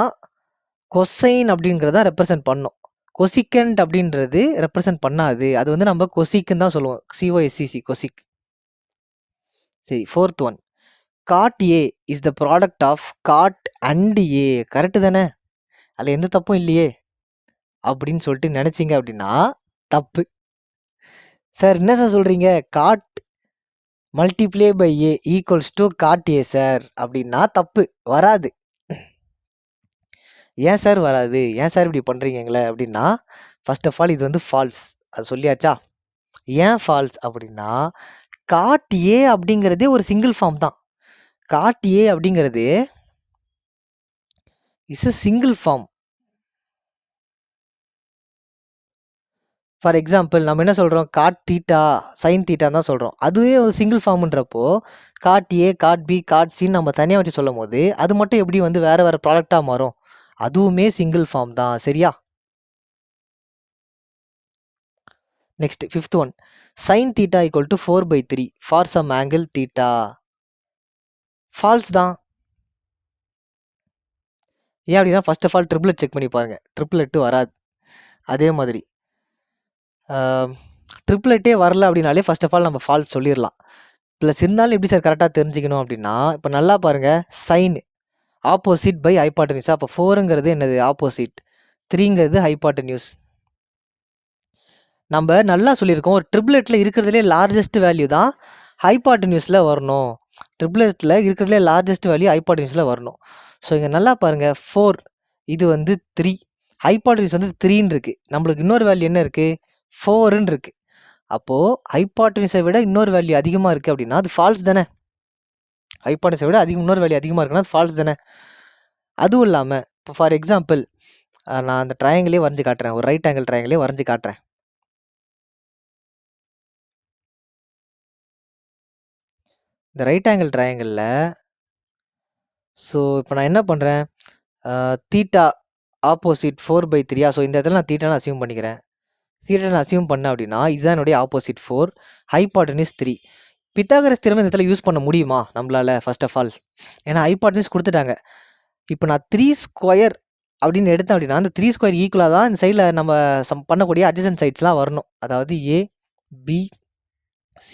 கொசைன் அப்படிங்கிறத ரெப்ரசன்ட் பண்ணோம். கொசிகண்ட் அப்படின்றது ரெப்ரசன்ட் பண்ணாது. அது வந்து நம்ம கொசிக்குன்னு தான் சொல்லுவோம், COSCC கொசிக். சரி, fourth one, cot A is the product of cot and A. Correct தானே? அதில் எந்த தப்பும் இல்லையே அப்படின்னு சொல்லிட்டு நினச்சிங்க அப்படின்னா தப்பு. சார் என்ன சார் சொல்கிறீங்க, cot multiply by A equals to cot A sir அப்படின்னா தப்பு, வராது. ஏன் சார் வராது, ஏன் சார் இப்படி பண்ணுறீங்களே அப்படின்னா, ஃபர்ஸ்ட் ஆஃப் ஆல் இது வந்து ஃபால்ஸ், அது சொல்லியாச்சா? ஏன் ஃபால்ஸ் அப்படின்னா காட் ஏ அப்படிங்கிறதே ஒரு சிங்கிள் ஃபார்ம் தான். காட் ஏ அப்படிங்கிறது is a single form. For example நம்ம என்ன சொல்கிறோம், காட் தீட்டா சைன் தீட்டான்னு தான் சொல்கிறோம். அதுவே ஒரு single ஃபார்ம்ன்றப்போ God A God be caught சின்னு நம்ம தனியாக வச்சு சொல்லும் போது அது மட்டும் எப்படி வந்து வேறு வேறு ப்ராடக்டாக மாறும்? அதுவுமே சிங்கிள் ஃபார்ம் தான். சரியா? Next, fifth one, sine theta equal to 4/3 for some angle theta. False தான். ஏன் அப்படின்னா first of all triplet check பண்ணி பாருங்கள், ட்ரிப்ளெட்டு வராது. அதே மாதிரி ட்ரிப்ளெட்டே வரல அப்படின்னாலே ஃபர்ஸ்ட் ஆஃப் ஆல் நம்ம ஃபால்ஸ் சொல்லிடலாம். ப்ளஸ் இருந்தாலும் எப்படி சார் கரெக்டாக தெரிஞ்சுக்கணும் அப்படின்னா, இப்போ நல்லா பாருங்கள், சைன் ஆப்போசிட் பை ஹைபாட்டனியூஸ். அப்போ 4ங்கிறது என்னது ஆப்போசிட், 3ங்கிறது ஹைபாட்டனியூஸ். நம்ம நல்லா சொல்லியிருக்கோம், ஒரு ட்ரிப்ளெட்டில் இருக்கிறதுலே லார்ஜஸ்ட் வேல்யூ தான் ஹைபாட்டனியூஸில் வரணும். ட்ரிப்ளெட்டில் இருக்கிறதுலே லார்ஜஸ்ட் வேல்யூ ஹைபாட்டனியூஸில் வரணும். ஸோ இங்கே நல்லா பாருங்கள், 4 இது வந்து 3, ஹைபாட்டனியூஸ் வந்து 3ன்னு இருக்குது. நம்மளுக்கு இன்னொரு வேல்யூ என்ன இருக்குது, 4ன்னு இருக்குது. அப்போது ஹைபாட்டனியூஸை விட இன்னொரு வேல்யூ அதிகமாக இருக்குது அப்படின்னா அது ஃபால்ஸ் தானே? ஹைபாட்டனியூஸை விட இன்னொரு வேல்யூ அதிகமாக இருக்குன்னா அது ஃபால்ஸ் தானே? அதுவும் இல்லாமல் இப்போ ஃபார் எக்ஸாம்பிள் நான் அந்த ட்ரையாங்கிளே வரைஞ்சி காட்டுறேன், ஒரு ரைட் ஆங்கிள் ட்ரையாங்கிளே வரைஞ்சி காட்டுறேன். இந்த ரைட் ஆங்கிள் ட்ரையாங்கிளில் ஸோ இப்போ நான் என்ன பண்ணுறேன், தீட்டா ஆப்போசிட் 4/3. ஸோ இந்த இடத்துல நான் தீட்டான்னு அசியூம் பண்ணிக்கிறேன். தீட்டான்னு அசியூம் பண்ணேன் அப்படின்னா இதுதான் என்னுடைய ஆப்போசிட் 4, ஹைபாட்டனிஸ் 3. பித்தாகரஸ் தியரம் இந்த இடத்துல யூஸ் பண்ண முடியுமா நம்மளால? ஃபர்ஸ்ட் ஆஃப் ஆல் ஏன்னா ஹைபாட்டனிஸ் கொடுத்துட்டாங்க. இப்போ நான் 3 ஸ்கொயர் அப்படின்னு எடுத்தேன் அப்படின்னா அந்த 3 ஸ்கொயர் ஈக்குவலாக தான் இந்த சைடில் நம்ம பண்ணக்கூடிய அட்ஜசன்ட் சைட்ஸ்லாம் வரணும். அதாவது ABC.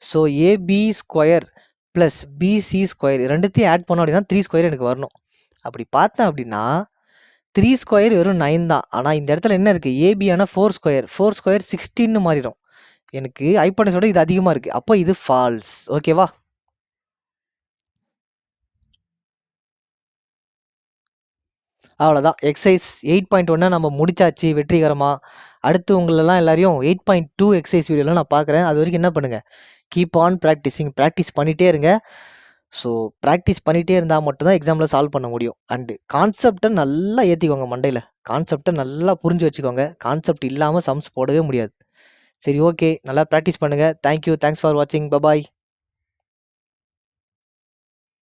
So AB square plus BC square ரெண்டுத்தையும் ஆட் பண்ணோம் அப்படின்னா 3 ஸ்கொயர் எனக்கு வரணும். அப்படி பார்த்தேன் அப்படின்னா 3 ஸ்கொயர் வெறும் 9 தான். ஆனால் இந்த இடத்துல என்ன இருக்குது? ஏபி ஆனால் 4 ஸ்கொயர் 16ன்னு மாறிடும். எனக்கு ஹைபாட்டனிஸோட இது அதிகமாக இருக்குது. அப்போ இது ஃபால்ஸ். ஓகேவா? அவ்வளோதான். எக்ஸசைஸ் 8.1 நம்ம முடிச்சாச்சு வெற்றிகரமாக. அடுத்து உங்களெல்லாம் எல்லாரையும் 8.2 எக்ஸசைஸ் வீடியோலாம் நான் பார்க்குறேன். அது வரைக்கும் என்ன பண்ணுங்கள்? Keep on practising. ப்ராக்டிஸ் பண்ணிகிட்டே இருங்க. ஸோ ப்ராக்டிஸ் பண்ணிகிட்டே இருந்தால் மட்டும்தான் எக்ஸாமில் சால்வ் பண்ண முடியும். அண்டு கான்செப்டை நல்லா ஏற்றிக்கோங்க மண்டையில். கான்செப்டை நல்லா புரிஞ்சு வச்சுக்கோங்க. கான்செப்ட் இல்லாமல் சம்ஸ் போடவே முடியாது. சரி, ஓகே. நல்லா ப்ராக்டிஸ் பண்ணுங்கள். தேங்க்யூ. தேங்க்ஸ் ஃபார் வாட்சிங். பபாய்.